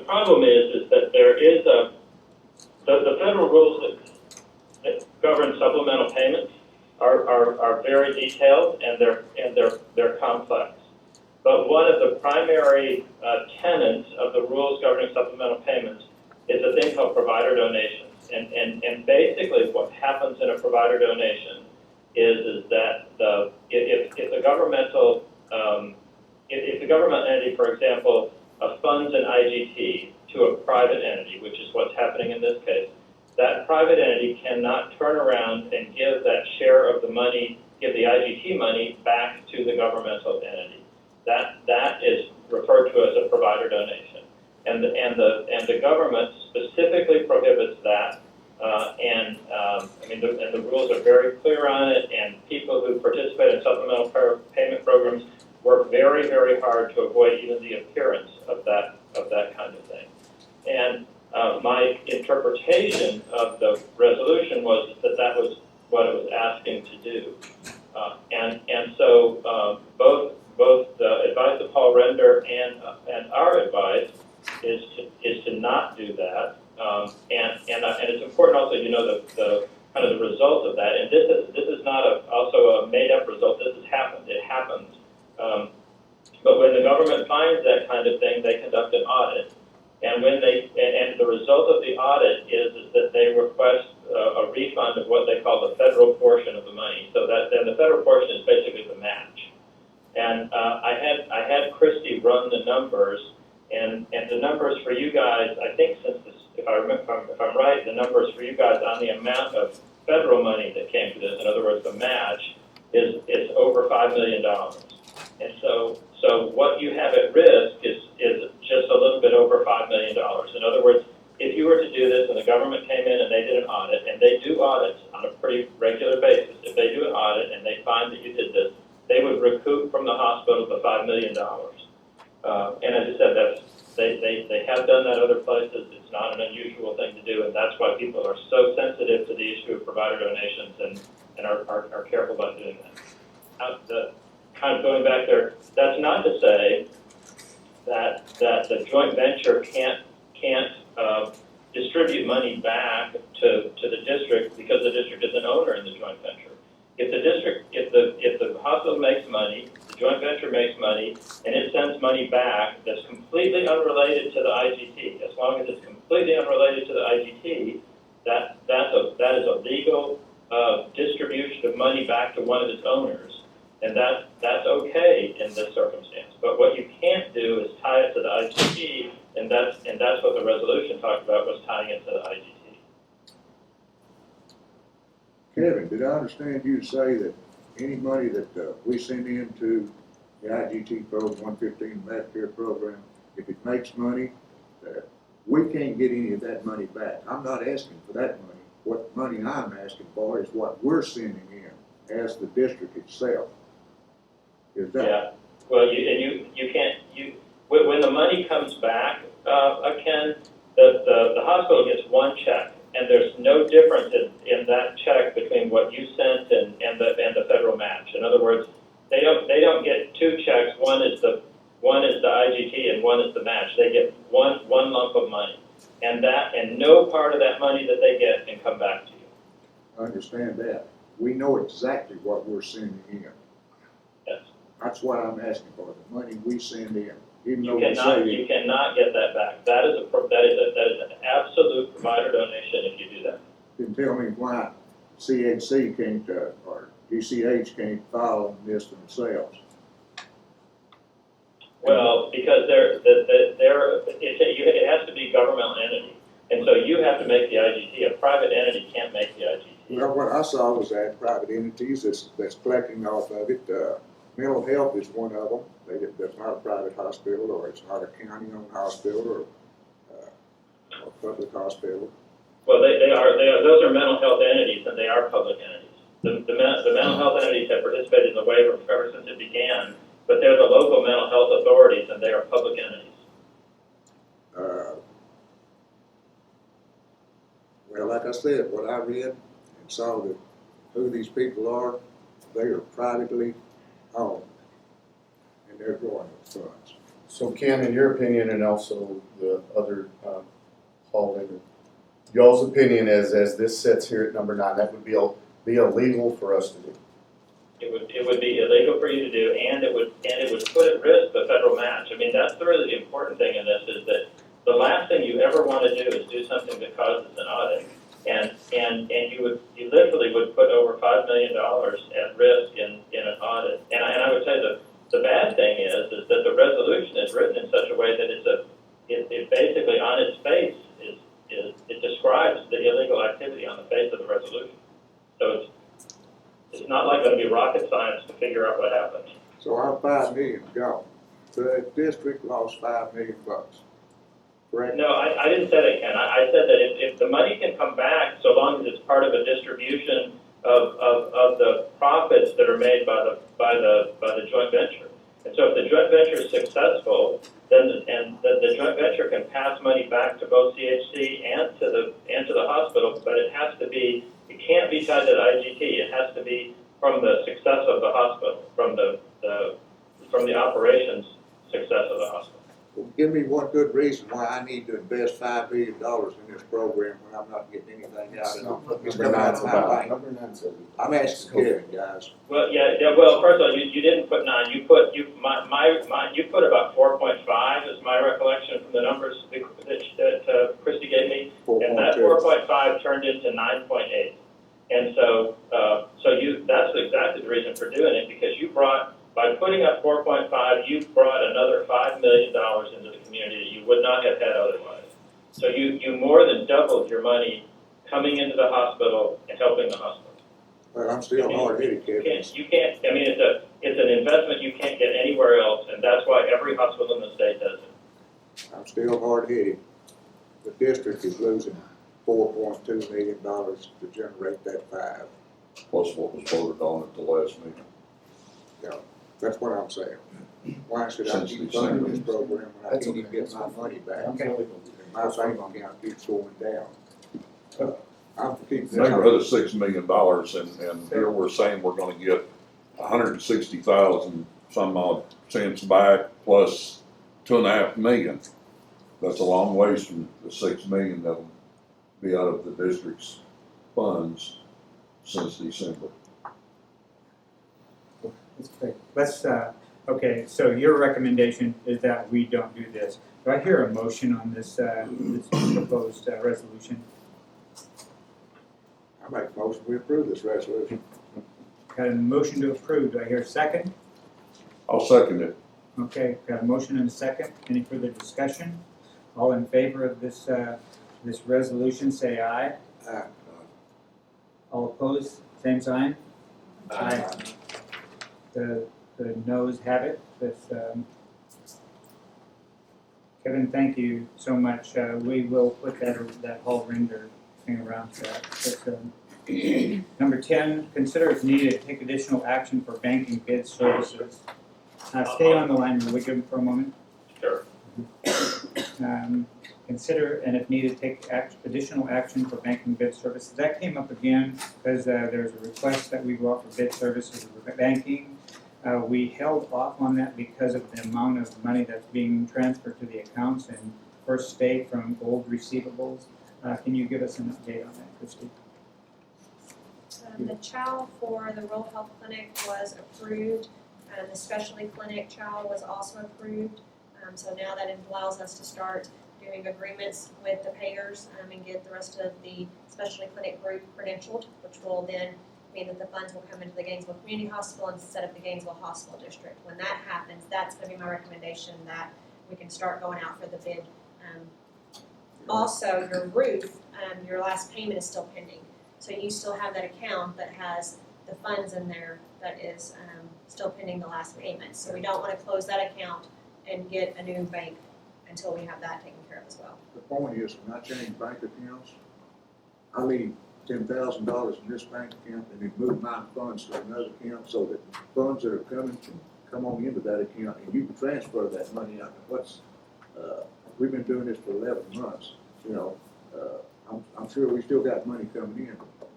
problem is that there is the federal rules that govern supplemental payments are very detailed, and they're complex. But one of the primary tenets of the rules governing supplemental payments is a thing called provider donations. And basically what happens in a provider donation is that if the governmental if the government entity, for example, funds an IGT to a private entity, which is what's happening in this case, that private entity cannot turn around and give that share of the money, give the IGT money back to the governmental entity. That is referred to as a provider donation, and the government specifically prohibits that. The rules are very clear on it, and people who participate in supplemental payment programs work very very, very hard to avoid even the appearance of that kind of thing. And my interpretation of the resolution was that that was what it was asking to do. And so both the advice of Paul Render and our advice is to not do that. And it's important also, you know, the kind of the result of that. And this is not also a made up result. This has happened. It happens. But when the government finds that kind of thing, they conduct an audit. And when and the result of the audit is that they request a refund of what they call the federal portion of the money. So that then the federal portion is basically the match. And I had Christy run the numbers, and the numbers for you guys, I think since this, if I'm right, the numbers for you guys on the amount of federal money that came to this, in other words, the match, is over $5 million. And so what you have at risk is just a little bit over $5 million. In other words, if you were to do this and the government came in and they did an audit, and they do audits on a pretty regular basis, if they do an audit and they find that you did this, they would recoup from the hospital the $5 million. And as I said, they have done that other places. It's not an unusual thing to do, and that's why people are so sensitive to the issue of provider donations and are careful about doing that. Kind of going back there, that's not to say that the joint venture can't distribute money back to the district because the district is an owner in the joint venture. If the hospital makes money, the joint venture makes money, and it sends money back that's completely unrelated to the IGT, as long as it's completely unrelated to the IGT, that is a legal distribution of money back to one of its owners. And that's okay in this circumstance. But what you can't do is tie it to the IGT, and that's what the resolution talked about, was tying it to the IGT. Kevin, did I understand you to say that any money that we send into the IGT program, 115 Medicare program, if it makes money, we can't get any of that money back? I'm not asking for that money. What money I'm asking for is what we're sending in as the district itself. Is that? Yeah. Well, you can't when the money comes back, Ken, the hospital gets one check, and there's no difference in that check between what you sent and the federal match. In other words, they don't get two checks. One is the IGT and one is the match. They get one lump of money, and no part of that money that they get can come back to you. I understand that. We know exactly what we're sending in. Yes. That's what I'm asking for, the money we send in. Even though You cannot get that back. That is an absolute provider donation if you do that. Then tell me why CHC can't, or DCH can't file on this themselves. Well, because it has to be governmental entity, and so you have to make the IGT. A private entity can't make the IGT. Well, what I saw was that private entities that's collecting off of it. Mental health is one of them. That's not a private hospital, or it's not a county-owned hospital, or a public hospital. Well, those are mental health entities, and they are public entities. The mental health entities have participated in the waiver ever since it began, but they're the local mental health authorities, and they are public entities. Well, like I said, what I read and saw that who these people are, they are privately owned, and they're growing those funds. So Ken, in your opinion, and also the other Paul, y'all's opinion as this sits here at number 9, that would be illegal for us to do. It would be illegal for you to do, and it would put at risk the federal match. I mean, that's really the important thing in this, is that the last thing you ever want to do is do something that causes an audit, and you literally would put over $5 million at risk in an audit. And I would say the bad thing is that the resolution is written in such a way that it basically on its face it describes the illegal activity on the face of the resolution. So it's not like going to be rocket science to figure out what happened. So our $5 million gone. The district lost $5 million. Correct? No, I didn't say that, Ken. I said that if the money can come back, so long as it's part of a distribution of the profits that are made by the joint venture. And so if the joint venture is successful, then the joint venture can pass money back to both CHC and to the hospital, but it can't be tied to the IGT. It has to be from the success of the hospital, from the operations success of the hospital. Well, give me one good reason why I need to invest $5 billion in this program when I'm not getting anything out of it. Number nine. Number 9 said. I'm asking Kevin, guys. Well, well, first of all, you didn't put 9. You put about 4.5 is my recollection from the numbers that Christie gave me, and that 4.5 turned into 9.8. And so that's exactly the reason for doing it, because by putting up 4.5, you brought another $5 million into the community that you would not have had otherwise. So you more than doubled your money coming into the hospital and helping the hospital. Well, I'm still hard-headed, Kevin. You can't, I mean, it's an investment you can't get anywhere else, and that's why every hospital in the state does it. I'm still hard-headed. The district is losing $4.2 million to generate that 5. Plus what was voted on at the last meeting. That's what I'm saying. Why should I Since keep December. funding this program when I can't even get my money back? Okay. And my bank account keeps going down. I'm keeping this. Neighborhood of $6 million, and here we're saying we're gonna get 160,000 some odd cents back plus 2.5 million. That's a long ways from the 6 million that'll be out of the district's funds since December. Let's, okay, so your recommendation is that we don't do this. Do I hear a motion on this, this proposed resolution? I make a motion, we approve this resolution. Got a motion to approve. Do I hear a second? I'll second it. Okay, got a motion and a second. Any further discussion? All in favor of this, this resolution, say aye. Aye. All opposed, same sign? Aye. The noes have it. Kevin, thank you so much. We will put that whole render thing around to that. Number 10, consider if needed, take additional action for banking bid services. Stay on the line, Wiggum, for a moment. Sure. Consider and if needed, take additional action for banking bid services. That came up again because there's a request that we go out for bid services for banking. We held off on that because of the amount of money that's being transferred to the accounts in First State from old receivables. Can you give us an update on that, Christie? The chow for the rural health clinic was approved. The specialty clinic chow was also approved. So now that allows us to start doing agreements with the payers and get the rest of the specialty clinic group credentialed, which will then mean that the funds will come into the Gainesville Community Hospital instead of the Gainesville Hospital District. When that happens, that's going to be my recommendation, that we can start going out for the bid. Also, your roof, your last payment is still pending. So you still have that account that has the funds in there that is still pending the last payment. So we don't want to close that account and get a new bank until we have that taken care of as well. The point is, when I change bank accounts, I leave $10,000 in this bank account and then move my funds to another account so that funds that are coming can come on into that account and you can transfer that money out. We've been doing this for 11 months, you know. I'm sure we still got money coming in.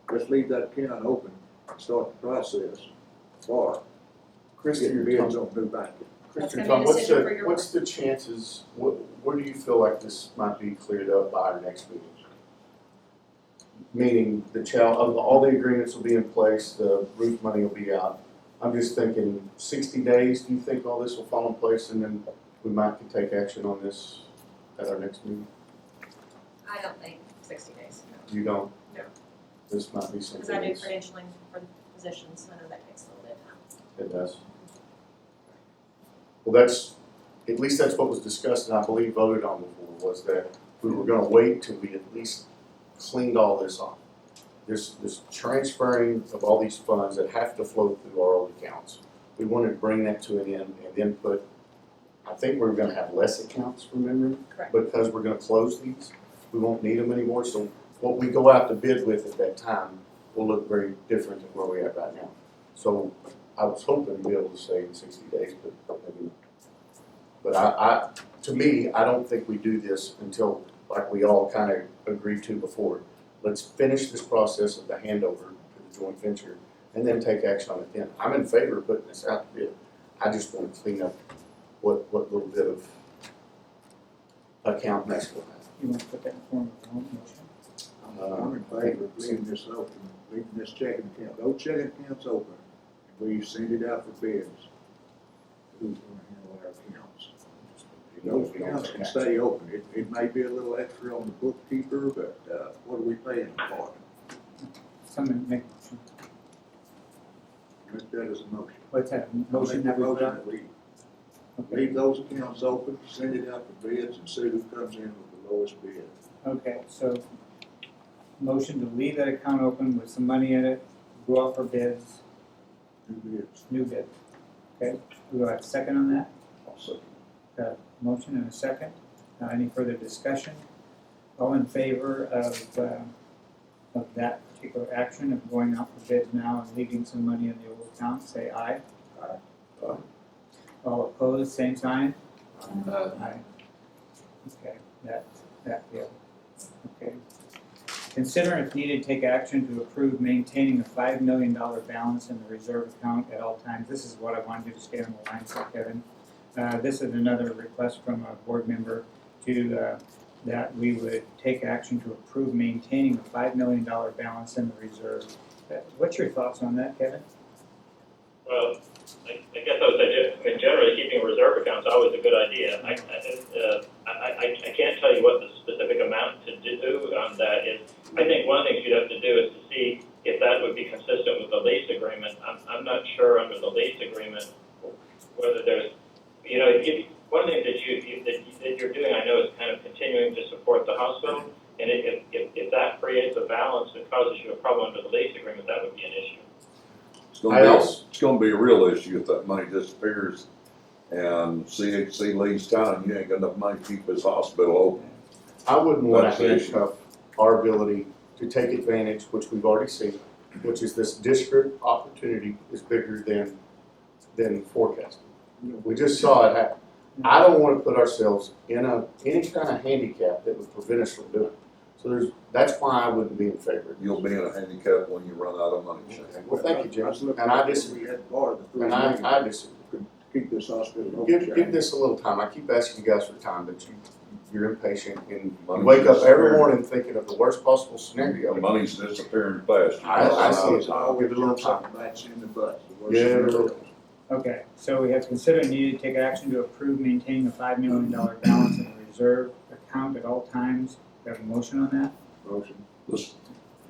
Let's leave that account open and start the process for getting bids on new banking. That's Christian gonna Tom, be a decision for your what's the chances, where do you feel like this might be cleared up by our next meeting? Meaning of all the agreements will be in place, the roof money will be out. I'm just thinking 60 days, do you think all this will fall in place and then we might can take action on this at our next meeting? I don't think 60 days, no. You don't? No. This might be something Because I do that's- credentialing for the positions, so I know that takes a little bit of time. It does. Well, at least that's what was discussed and I believe voted on before, was that we were gonna wait till we at least cleaned all this off. This transferring of all these funds that have to flow through our old accounts. We wanted to bring that to an end and then I think we're gonna have less accounts, remember? Correct. Because we're gonna close these, we won't need them anymore, so what we go out to bid with at that time will look very different than where we're at right now. So I was hoping to be able to say in 60 days, but maybe But to me, I don't think we do this until, like we all kind of agreed to before. Let's finish this process of the handover to the joint venture and then take action on it then. I'm in favor of putting this out to bid. I just want to clean up what little bit of account mess we'll have. You want to put that in form of a motion? I'm in favor of leaving this open, leaving this checking account, those checking accounts open, and we send it out for bids. Who's gonna handle our accounts? Those accounts can stay open, it may be a little extra on the bookkeeper, but, what are we paying for? Someone make a motion. Make that as a motion. What's that, motion that we put up? We leave those accounts open, send it out for bids, and see who comes in with the lowest bid. Okay, so motion to leave that account open with some money in it, go out for bids, Who bids? new bid. Okay, we will have a second on that? Also, Motion and a second. Any further discussion? All in favor of that particular action of going out for bids now and leaving some money in the old account, say aye. Aye. All opposed, same sign? Uh, Aye. Okay, that failed. Okay. Consider if needed, take action to approve maintaining a $5 million balance in the reserve account at all times. This is what I wanted you to stay on the line for, Kevin. This is another request from a board member to, that we would take action to approve maintaining a $5 million balance in the reserve. What's your thoughts on that, Kevin? Well, I guess I would say, I mean, generally keeping a reserve account is always a good idea. I can't tell you what the specific amount to do on that is. I think one thing you'd have to do is to see if that would be consistent with the lease agreement. I'm not sure under the lease agreement whether there's, you know, one thing that you're doing, I know, is kind of continuing to support the hospital. And if that creates a balance that causes you a problem under the lease agreement, that would be an issue. it's gonna be a real issue if that money disappears and CHC leaves town, you ain't got enough money to keep this hospital open. I wouldn't want That's to the issue. handcuff our ability to take advantage, which we've already seen, which is this district opportunity is bigger than forecasted. We just saw it happen. I don't want to put ourselves in any kind of handicap that would prevent us from doing it. So that's why I wouldn't be in favor. You'll be in a handicap when you run out of money, Shane. Well, thank you, Jim. was looking And I at what disagree. We had borrowed the $3 And million I disagree. to keep this hospital open. Give this a little time. I keep asking you guys for time, but you're impatient and you Money's wake up every disappearing. morning thinking of the worst possible scenario. The money's disappearing fast. I see it. I'll Give it a little time. That's in the butt. the worst Yeah, scenario. Okay, so we have considered needed to take action to approve maintaining a $5 million balance in the reserve account at all times. Do you have a motion on that? Motion. Let's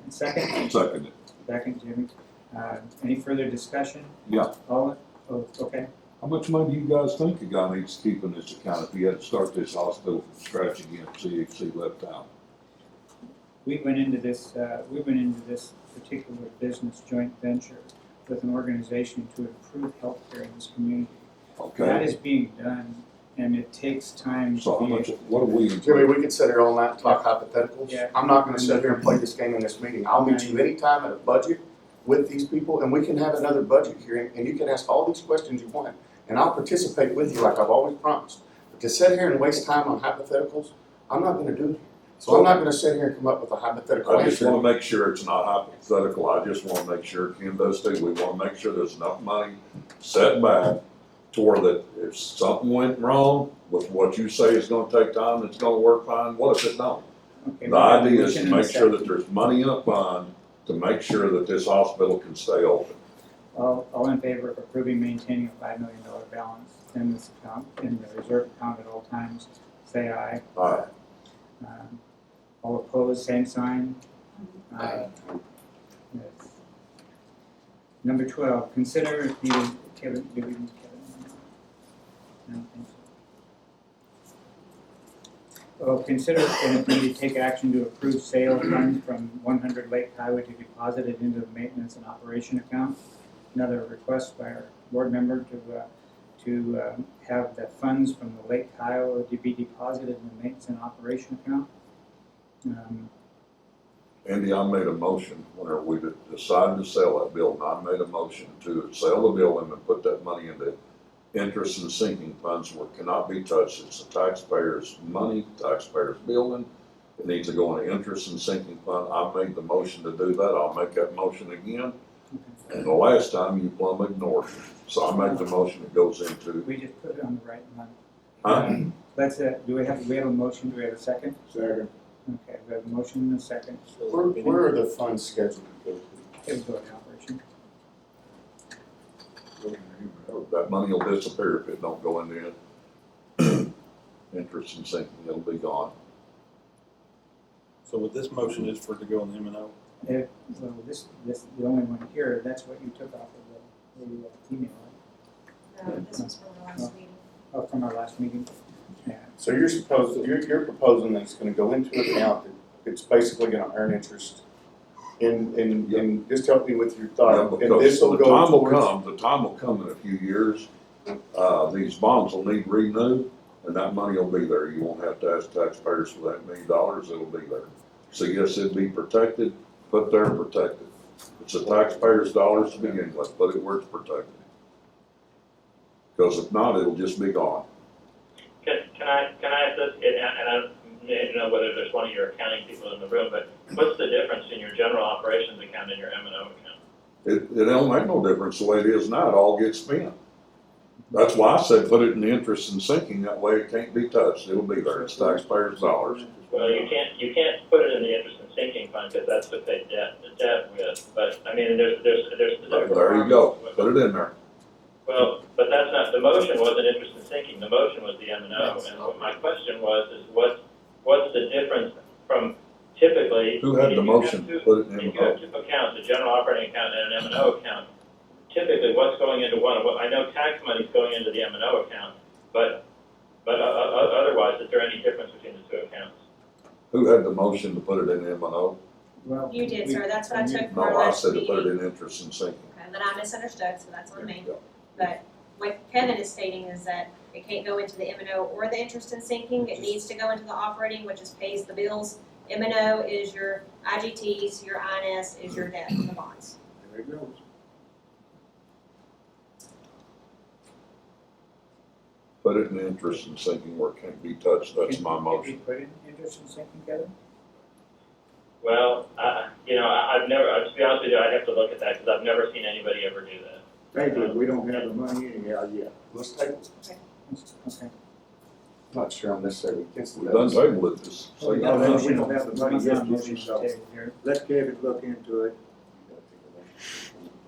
And second? second it. Second, Jimmy. Any further discussion? Yeah. All, okay. How much money do you guys think a guy needs to keep in this account if he had to start this hospital from scratch again, CHC left out? We went into this particular business joint venture with an organization to improve healthcare in this community. That Okay, is being done, and it takes time so how to much, be. what are we? Jimmy, we could sit here all night and talk hypotheticals. Yeah. I'm not gonna sit here and play this game in this meeting. I'll meet you anytime at a budget with these people, and we can have another budget hearing, and you can ask all these questions you want, and I'll participate with you like I've always promised. But to sit here and waste time on hypotheticals, I'm not gonna do it. So I'm not gonna sit here and come up with a hypothetical I just answer. wanna make sure it's not hypothetical, I just wanna make sure, Ken does too, we wanna make sure there's enough money set back to where that if something went wrong with what you say is gonna take time, it's gonna work fine, what if it don't? Okay, The we have a idea is motion to and a make sure that second. there's money in a fund to make sure that this hospital can stay open. All in favor of approving maintaining a $5 million balance in this account, in the reserve account at all times, say aye. Alright, All opposed, same sign. Aye. Yes. Number 12, consider if needed, Kevin, do we need Kevin? I don't think so. Well, consider if needed, take action to approve sale funds from 100 Lake Highway to be deposited into the maintenance and operation account. Another request by our board member to have the funds from the Lake Highway to be deposited in the maintenance and operation account. Andy, I made a motion whenever we decided to sell that building, I made a motion to sell the building and put that money into interest and sinking funds cannot be touched. It's the taxpayers' money, taxpayers' building. It needs to go in an interest and sinking fund. I made the motion to do that. I'll make that motion again. And the last time you plumb ignored it. So I make the motion that goes into, We just put it on the right month. huh? Let's, do we have a motion, do we have a second? Second. Okay, we have a motion and a second. Where are the funds scheduled to go to? It'll go into operation. That money will disappear if it don't go in the interest and sinking. It'll be gone. So with this motion is for it to go in the M&O? Well, this, the only one here, that's what you took off of the email, right? No, this was from the last meeting. Oh, from our last meeting. Yeah. So you're proposing that it's gonna go into an account that it's basically gonna earn interest. And just help me with your Yeah, thought, and because this will the go time will towards. come, the time will come in a few years. These bonds will need renewed, and that money will be there. You won't have to ask taxpayers for that $1 million, it'll be there. So yes, it'd be protected, put there and protected. It's the taxpayers' dollars to begin with, but it works protected. Because if not, it'll just be gone. Can I ask this, and I don't know whether there's one of your accounting people in the room, but what's the difference in your general operations account and your M&O account? It don't make no difference the way it is now, it all gets spent. That's why I said put it in the interest and sinking, that way it can't be touched, it'll be there, it's taxpayers' dollars. Well, you can't put it in the interest and sinking fund, because that's what they debt with, but, I mean, there's. There you go, put it in there. Well, but that's not, the motion wasn't interest and sinking, the motion was the M&O, and what my question was, is what's the difference from typically? Who had if the you have motion? two- Put it in If you have two accounts, a general operating account and an M&O account, typically what's going into one? I know tax money's going into the M&O account, but otherwise, is there any difference between the two accounts? Who had the motion to put it in M&O? Well, You did, sir, that's what I took from No, our I last said to put it meeting. in interest and sinking. And then I misunderstood, so that's on me. But what Kevin is stating is that it can't go into the M&O or the interest and sinking, it needs to go into the operating, which is pays the bills. M&O is your IGTs, your INS is your debt and the bonds. There it goes. Put it in interest and sinking where it can't be touched, that's my Can motion. you put it in interest and sinking, Kevin? Well, I've never, to be honest with you, I'd have to look at that, because I've never seen anybody ever do that. Thankfully, we don't have the money anyhow yet. Let's take, Okay. I'm not sure I'm necessarily against We done tabled it, just say Oh, No, no. we don't have the money It's not yet, a motion so to table here. let Kevin look into it.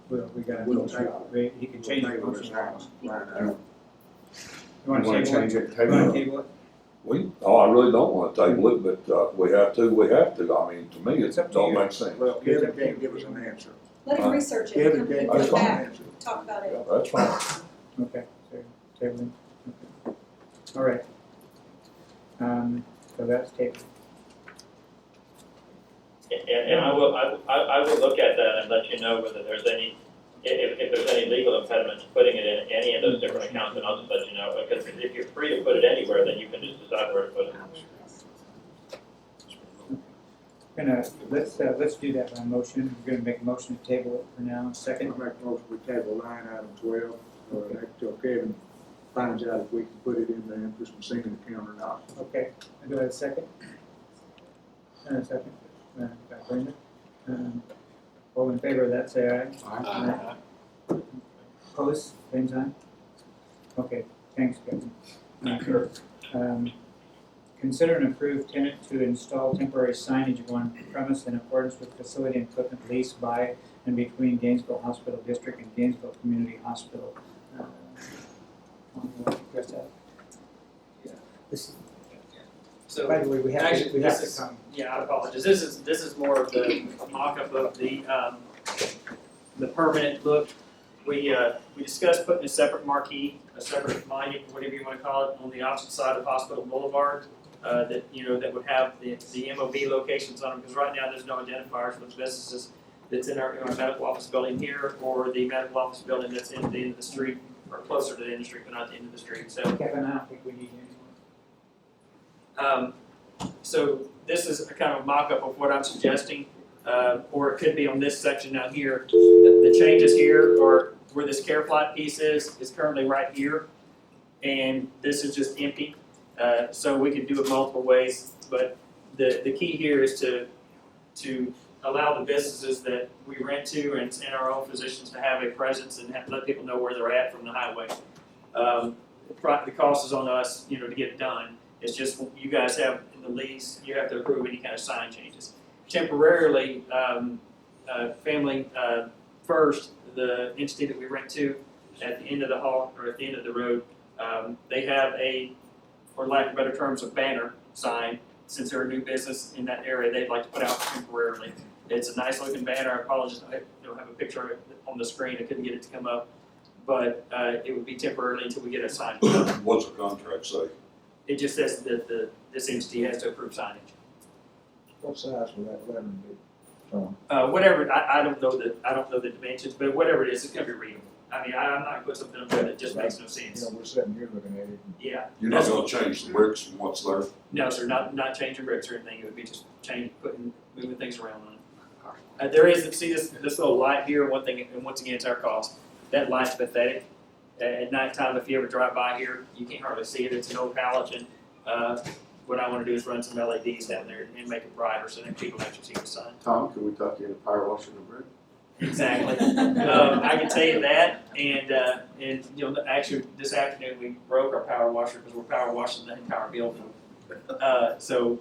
Well, we got, We'll table he can change the Table this motion. now, right now. You You wanna wanna table change it? it, You table wanna it? table it? I really don't wanna table it, but, we have to. I mean, to me, it It's up to don't you. make sense. Well, Kevin can't give us an answer. Let him research it, Kevin and can't come give us That's an back, answer. talk about it. That's fine. Okay, so tabling, okay. All right. So that's tabled. And I will look at that and let you know whether there's any, if there's any legal impediment to putting it in any of those different accounts, and I'll just let you know, because if you're free to put it anywhere, then you can just decide where to put it. Let's do that by motion. We're gonna make a motion to table it for now. I'll Second, make a motion we table line item 12, until Kevin finds out if we can put it in the interest and sinking account or not. okay. Do I have a second? Second. By Brenda. All in favor of that, say aye. Opposed, same sign? Okay, thanks, Kevin. Sure. Consider an approved tenant to install temporary signage on premise in accordance with facility and equipment leased by and between Gainesville Hospital District and Gainesville Community Hospital. Address that. This, So, by the way, we have actually, to this is, come. yeah, I apologize. This is more of the mock-up of the permanent look. We discussed putting a separate marquee, a separate monument, whatever you want to call it, on the opposite side of Hospital Boulevard, that would have the MOB locations on them, because right now there's no identifiers for the businesses that's in our medical office building here, or the medical office building that's in the end of the street, or closer to the end of the street, but not the end of the street. So Kevin, I don't think we need any So this is a kind of mock-up of what I'm suggesting, or it could be on this section out here. The changes here, or where this care flight piece is currently right here. and this is just empty. So we can do it multiple ways, but the key here is to allow the businesses that we rent to and our own physicians to have a presence and let people know where they're at from the highway. The cost is on us, to get it done. It's just, you guys have in the lease, you have to approve any kind of sign changes. Temporarily, Family First, the entity that we rent to, at the end of the hall, or at the end of the road, they have for lack of better terms, a banner sign. Since they're a new business in that area, they'd like to put out temporarily. It's a nice looking banner. I apologize, I don't have a picture of it on the screen. I couldn't get it to come up. But it would be temporarily until we get a sign. What's the contract say? It just says that this entity has to approve signage. What size will that lettering be, Tom? Whatever, I don't know the dimensions, but whatever it is, it's gonna be readable. I mean, I'm not gonna put something up there that just makes no sense. We're sitting here looking at it. Yeah. You're not gonna change the bricks from what's there? No, sir, not changing bricks or anything. It would be just moving things around on it. There is, see this little light here, one thing, and once again, it's our cost. That light's pathetic. At nighttime, if you ever drive by here, you can't hardly see it. It's an old halogen. What I wanna do is run some LEDs down there and make it brighter so that people actually see the sign. Tom, can we talk you into power washing the brick? Exactly. I can tell you that, and actually this afternoon we broke our power washer because we're power washing the entire building. So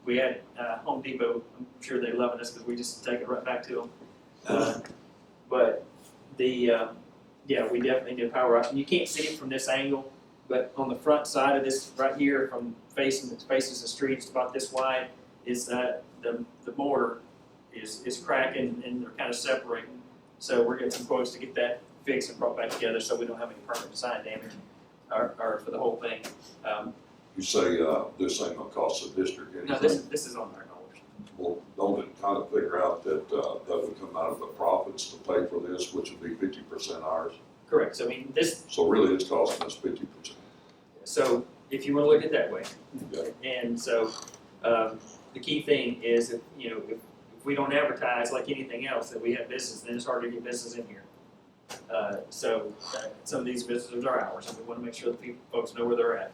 we had Home Depot. I'm sure they're loving us because we just take it right back to them. But we definitely do power washing. You can't see it from this angle, but on the front side of this right here, from faces the street, it's about this wide, is that the mortar is cracking and they're kind of separating. So we're getting some quotes to get that fixed and brought back together so we don't have any permanent sign damage or for the whole thing. You say, this ain't gonna cost the district anything? No, this is on our dollars. Well, don't it kind of figure out that, that would come out of the profits to pay for this, which would be 50% ours? Correct. So I mean, So really, it's costing us 50%. so if you want to look at it that way. Okay. And so the key thing is if we don't advertise like anything else that we have business, then it's hard to get business in here. So some of these businesses are ours, and we want to make sure that folks know where they're at.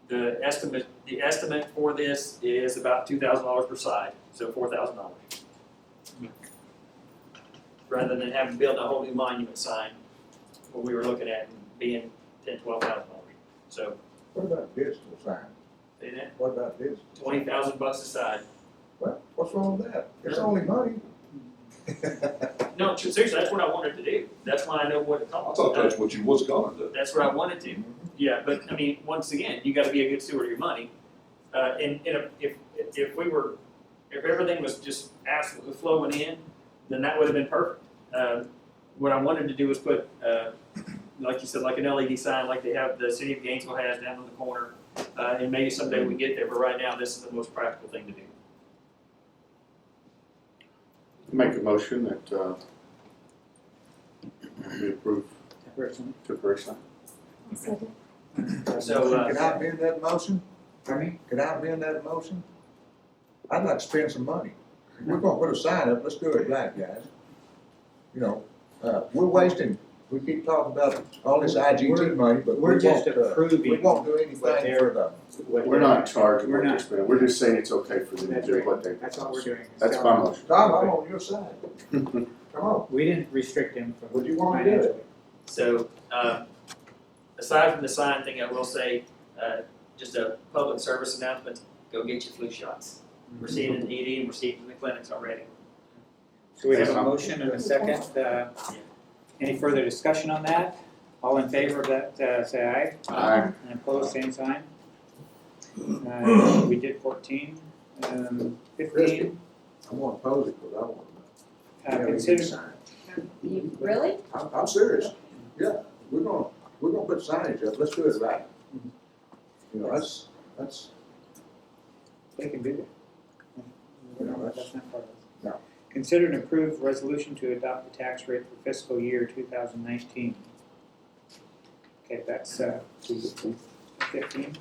The estimate for this is about $2,000 per side, so $4,000. Rather than having to build a whole new monument sign, what we were looking at being $10,000–$12,000. So What about digital sign? say that What about digital? $20,000 a side. Well, what's wrong with that? It's only money. No, seriously, that's what I wanted to do. That's why I know what it I costs. thought that's what you was gonna do. That's what I wanted to. Yeah, but I mean, once again, you got to be a good steward of your money. And if everything was just absolutely flowing in, then that would have been perfect. What I wanted to do was put, like you said, like an LED sign, like they have the city of Gainesville has down on the corner. And maybe someday we get there, but right now, this is the most practical thing to do. Make a motion that we approve temporary sign. Second. So, Can I amend that motion? Can I amend that motion? I'd like to spend some money. If we're gonna put a sign up, let's do it right, guys. We're wasting, we keep talking about all this IGT money, but We're we just won't, approving we won't do anything what they're- for We're not charging We're what they're not. spending, we're just saying it's okay for them to That's do right. what they. That's all we're doing. That's my motion. Tom, I'm on your side. Come on, We didn't restrict them from. what do you want to do? So, aside from the sign thing, I will say, just a public service announcement, go get your flu shots. We're seeing it in the ED and we're seeing it in the clinics already. So we have a motion and a second. Any further discussion on that? All in favor of that, say aye. Aye. And opposed, same sign. We did 14. 15. I'm gonna oppose it, because I want to. Consider, Really? I'm serious. Yeah, we're gonna put signage up, let's do it right. That's, they can do that. You know, That's not part of this. No. Consider and approve resolution to adopt the tax rate for fiscal year 2019. Okay, that's 15.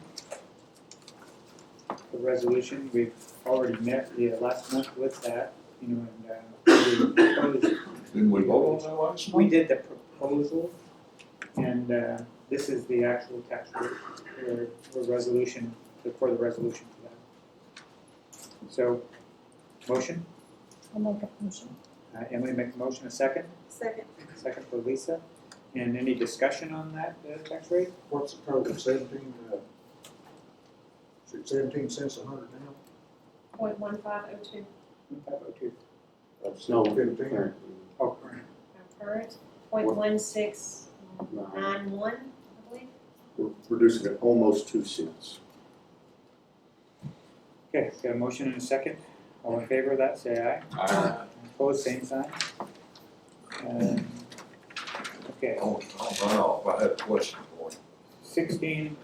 The resolution, we've already met the last month with that, and we proposed, Didn't we vote on that last we month? did the proposal, And this is the actual tax rate or resolution, for the resolution for that. So, motion, I'll make a motion. Emily make a motion, a second, Second. second for Lisa. And any discussion on that tax rate? What's the total, 17, is it 17 cents a hundred now? 0.1502 502. That's no, 15. current. Oh, current. current, 0.1691, I believe. We're reducing it almost 2 cents. Okay, got a motion and a second. All in favor of that, say aye. Opposed, same sign. Okay, Oh, no, I had a question for you. 16,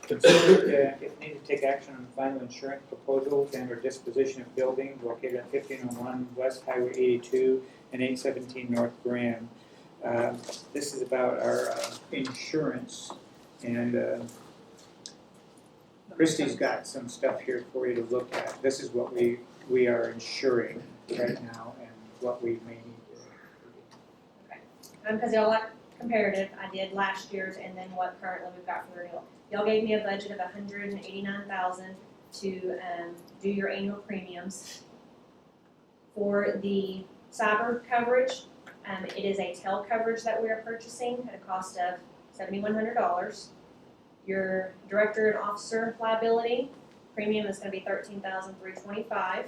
consider if needed to take action on final insurance proposals and or disposition of buildings located at 1501 West Highway 82 and 817 North Graham. This is about our insurance, and Christie's got some stuff here for you to look at. This is what we are insuring right now and what we may need to. Because y'all like comparative, I did last year's and then what currently we've got for renewal. Y'all gave me a budget of $189,000 to do your annual premiums. For the cyber coverage, it is a tail coverage that we are purchasing at a cost of $7,100. Your director and officer liability premium is going to be $13,325.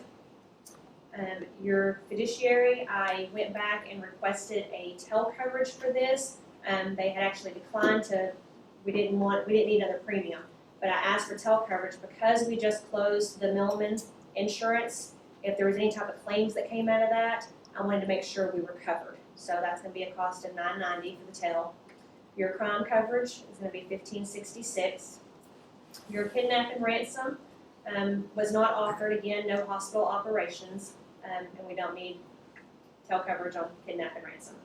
Your fiduciary, I went back and requested a tail coverage for this. They had actually declined to. We didn't need another premium, but I asked for tail coverage because we just closed the Milliman insurance. If there was any type of claims that came out of that, I wanted to make sure we were covered. So that's going to be a cost of $990 for the tail. Your crime coverage is going to be $1,566. Your kidnap and ransom was not offered. Again, no hospital operations, and we don't need tail coverage on kidnap and ransom.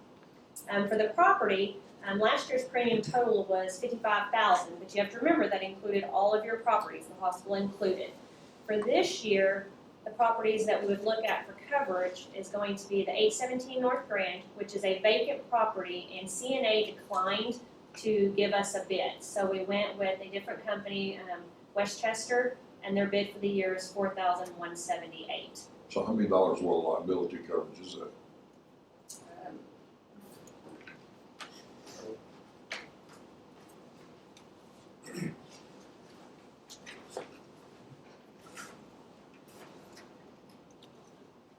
For the property, last year's premium total was $55,000, but you have to remember that included all of your properties, the hospital included. For this year, the properties that we would look at for coverage is going to be the 817 North Grand, which is a vacant property, and CNA declined to give us a bid. So we went with a different company, Westchester, and their bid for the year is $4,178. So how many dollars worth of liability coverage is that?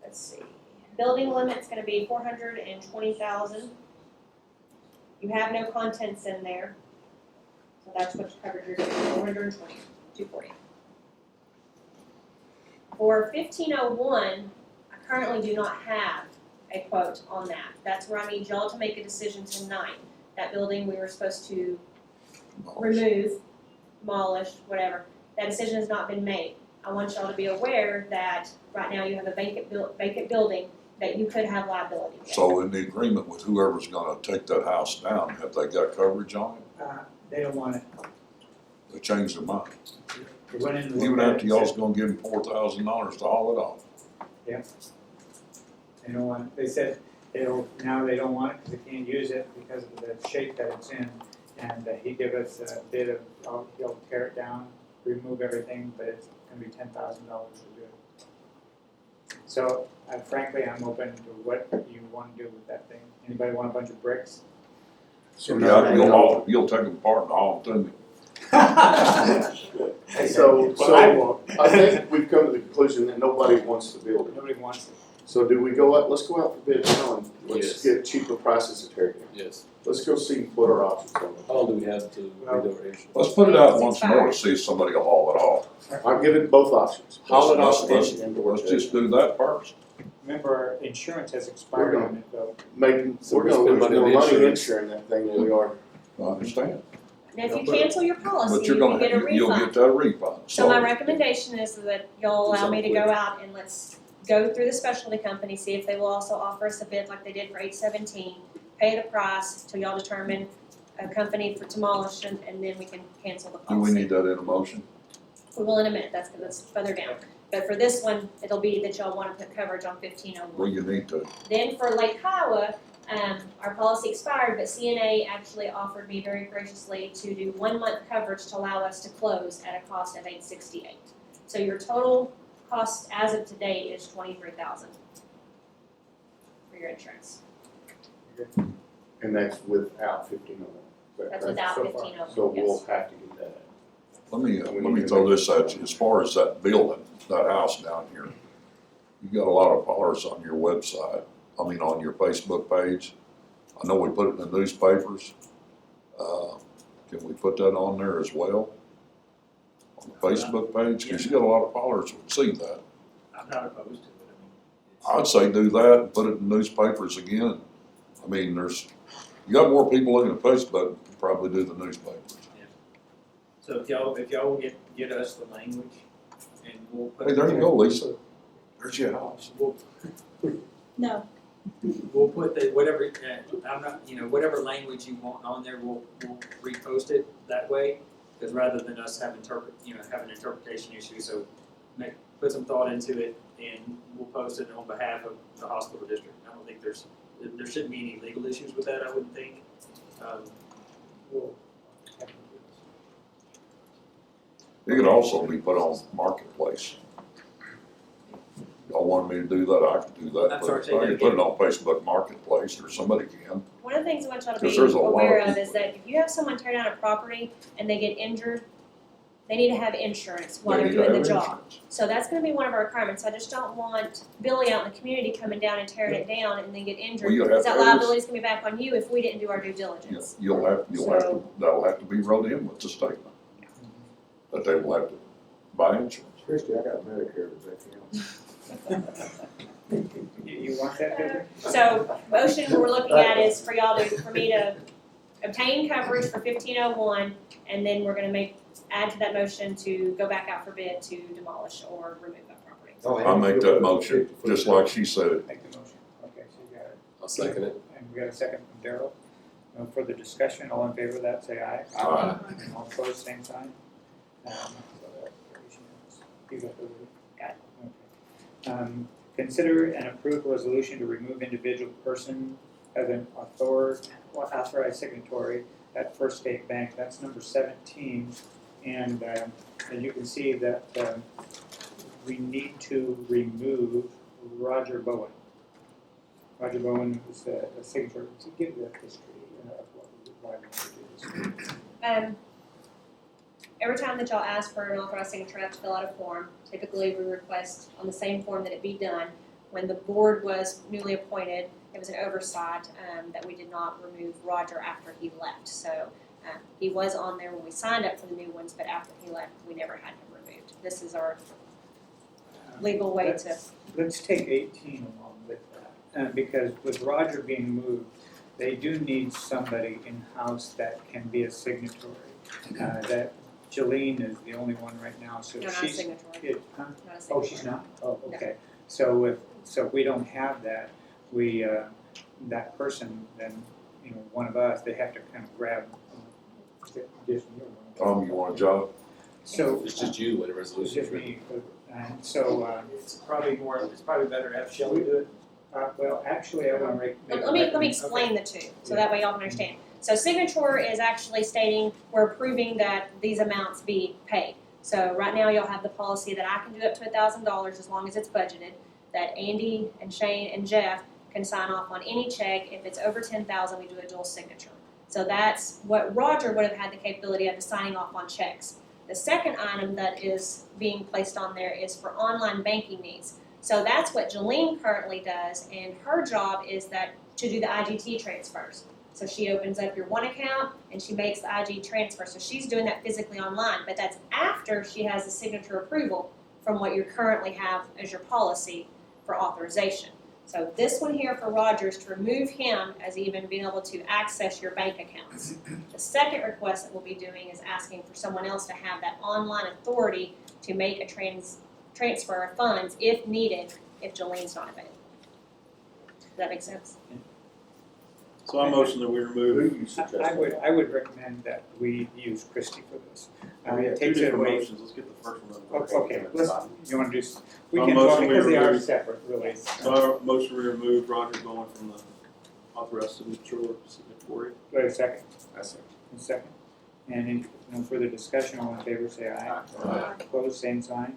Let's see. Building limit's gonna be $420,000. You have no contents in there, so that's what coverage you're getting, $420,240. For 1501, I currently do not have a quote on that. That's where I need y'all to make a decision tonight. That building we were supposed to remove, demolish, whatever. That decision has not been made. I want y'all to be aware that right now you have a vacant building that you could have liability with. So in the agreement with whoever's gonna take that house down, have they got coverage on it? They don't want it. They changed their mind. They went in and looked Even at it after and y'all's said, gonna give them $4,000 to haul it off. they don't want it. They said they don't want it because they can't use it because of the shape that it's in. And he gave us a bid of, he'll tear it down, remove everything, but it's gonna be $10,000 to do it. So frankly, I'm open to what you want to do with that thing. Anybody want a bunch of bricks? So yeah, you'll take them apart and haul them to me. So, Well, I won't. I think we've come to the conclusion that nobody wants the building. Nobody wants it. So do we go out, let's go out for bid now and let's Yes. get cheaper prices to tear it down. Yes. Let's go see what our options are. How long do we have to read over here? Let's put it out once more to see if somebody will haul it off. I'll give it both options. Haul it off Let's- and indoor. Let's just do that first. Remember, our insurance has expired on it though. So We're we gonna spend lose money on more the money insurance. insuring that thing than we are. I understand. And if you cancel your policy, But you you're can get a gonna, you'll refund. get that refund. So my recommendation is that y'all allow me to go out and let's go through the specialty company, see if they will also offer us a bid like they did for 817, pay the price till y'all determine a company for demolition, and then we can cancel the Do policy. we need that in a motion? We will in a minute, that's further down. But for this one, it'll be that y'all want to put coverage on 1501. Well, you need to. Then for Lake Kiowa, Our policy expired, but CNA actually offered me very graciously to do 1 month coverage to allow us to close at a cost of $868. So your total cost as of today is $23,000 for your insurance. And that's without 1501. That's without 1501, So we'll yes. have to get that. Let me throw this at you, as far as that building, that house down here, you got a lot of callers on your website, on your Facebook page. I know we put it in the newspapers. Can we put that on there as well? On the Facebook page, because you got a lot of callers would see that. I'm not opposed to it, I'd say do that and put it in newspapers again. You got more people looking at Facebook than probably do the newspapers. so if y'all will get us the language, and we'll put. Hey, there you go, Lisa. There's your house. No. We'll put the, whatever, whatever language you want on there, we'll repost it that way, because rather than us have having interpretation issues, so put some thought into it, and we'll post it on behalf of the hospital district. I don't think there shouldn't be any legal issues with that, I wouldn't think. It could also be put on Marketplace. Y'all want me to do that, I can do that. I'm sorry, But say that I can put it on Facebook Marketplace, or somebody can. One of the things I want y'all to be Because there's a lot aware of of is that if you have someone tear down a property and they get injured, they need to have insurance while They they're need to doing the have job. insurance. So that's gonna be one of our requirements. I just don't want Billy out in the community coming down and tearing it down and then get injured. Well, you'll have Because that to- liability's gonna be back on you if we didn't do our due diligence. You'll have to, that'll have to be wrote in with the statement. That they will have to buy insurance. Christie, I got Medicare, does that count? You want that, Debbie? So, motion we're looking at is for me to obtain coverage for 1501, and then we're gonna add to that motion to go back out for bid to demolish or remove that property. I make that motion, just like she said. Make the motion. Okay, so you got it. I'll second it. And we got a second from Daryl. No further discussion, all in favor of that, say aye. Aye. And all opposed, same sign. So that carries unanimous. You got those? Got it. Okay. Consider and approve resolution to remove individual person as an authorized signatory at First State Bank. That's number 17. And as you can see that we need to remove Roger Bowen. Roger Bowen is a signature. To give the history of why we need to do this. Every time that y'all ask for an authorized signature, I have to fill out a form. Typically, we request on the same form that it be done. When the board was newly appointed, it was an oversight that we did not remove Roger after he left. So he was on there when we signed up for the new ones, but after he left, we never had him removed. This is our legal way to. Let's take 18 along with that, because with Roger being moved, they do need somebody in-house that can be a signatory. That Jolene is the only one right now, so No, not a she's. signatory. Huh? Not a Oh, signatory. she's not? Oh, okay. So if we don't have that, that person, then, one of us, they have to kind of grab. Just you. Tom, you want a job? So. It's just you when the It's resolution's just written. me, so, It's probably better to have Shelley do it. well, actually, I want to make. Let me explain the two, so that way y'all can understand. So signature is actually stating we're approving that these amounts be paid. So right now, y'all have the policy that I can do up to $1,000 as long as it's budgeted, that Andy and Shane and Jeff can sign off on any check. If it's over 10,000, we do a dual signature. So that's what Roger would have had the capability of, is signing off on checks. The second item that is being placed on there is for online banking needs. So that's what Jolene currently does, and her job is that to do the IGT transfers. So she opens up your one account and she makes the IG transfer. So she's doing that physically online, but that's after she has the signature approval from what you currently have as your policy for authorization. So this one here for Roger is to remove him as even being able to access your bank accounts. The second request that we'll be doing is asking for someone else to have that online authority to make a transfer of funds if needed, if Jolene's not available. Does that make sense? So I motion that we Who remove. do you suggest? I would recommend that we use Christie for this. We have It two takes it different away. motions, let's get the first one. Okay, you want to do, we My can, well, motion, we because they are remove- separate, really. So I motion we remove Roger going from the authorize signature or submit for it. Do I have a second? I say. A second. And any, no further discussion, all in favor say aye. Aye. Opposed, same sign.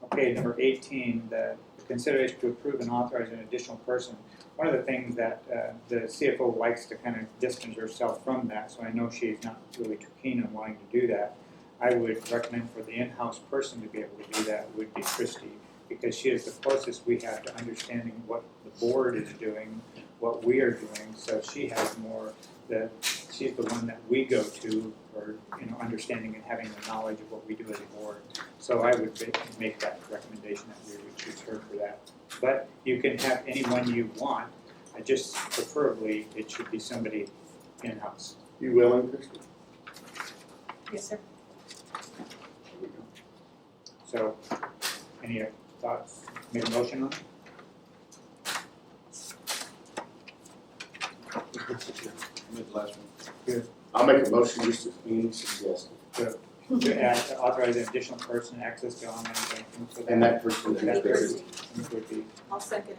Okay, number 18, the consideration to approve and authorize an additional person. One of the things that the CFO likes to kind of distance herself from that, so I know she's not really too keen on wanting to do that. I would recommend for the in-house person to be able to do that would be Christie, because she is the closest we have to understanding what the board is doing, what we are doing, so she has more, she's the one that we go to for, understanding and having the knowledge of what we do as a board. So I would make that recommendation that we would choose her for that. But you can have anyone you want, just preferably it should be somebody in-house. You willing, Christie? Yes, sir. There we go. So, any thoughts? Make a motion on it? Made the last one. I'll make a motion just as Ian suggested. To add, to authorize an additional person access to online banking. So And that person is that Christie. person would be I'll second.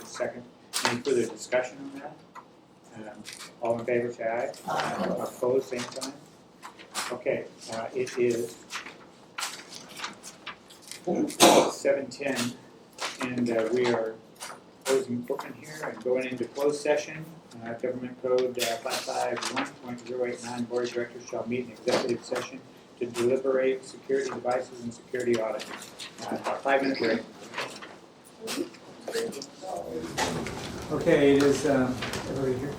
second. Any further discussion on that? All in favor, say aye. Aye. Opposed, same sign. Okay, it is 7:10, and we are closing Bookman here and going into closed session. Government Code 551.089, Board of Directors shall meet in executive session to deliberate security devices and security audit. 5-minute break. Okay, it is, everybody here?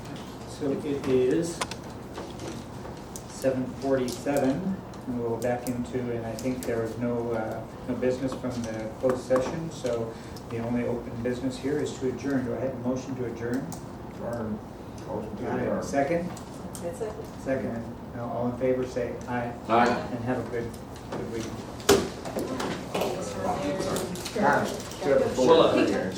So it is 7:47, and we'll go back into, and I think there was no business from the closed session, so the only open business here is to adjourn. Do I have a motion to adjourn? Turn. Motion to Do I have a adjourn. second? That's it. Second. Now, all in favor, say aye, Aye. and have a good week. Should have a bullet in here.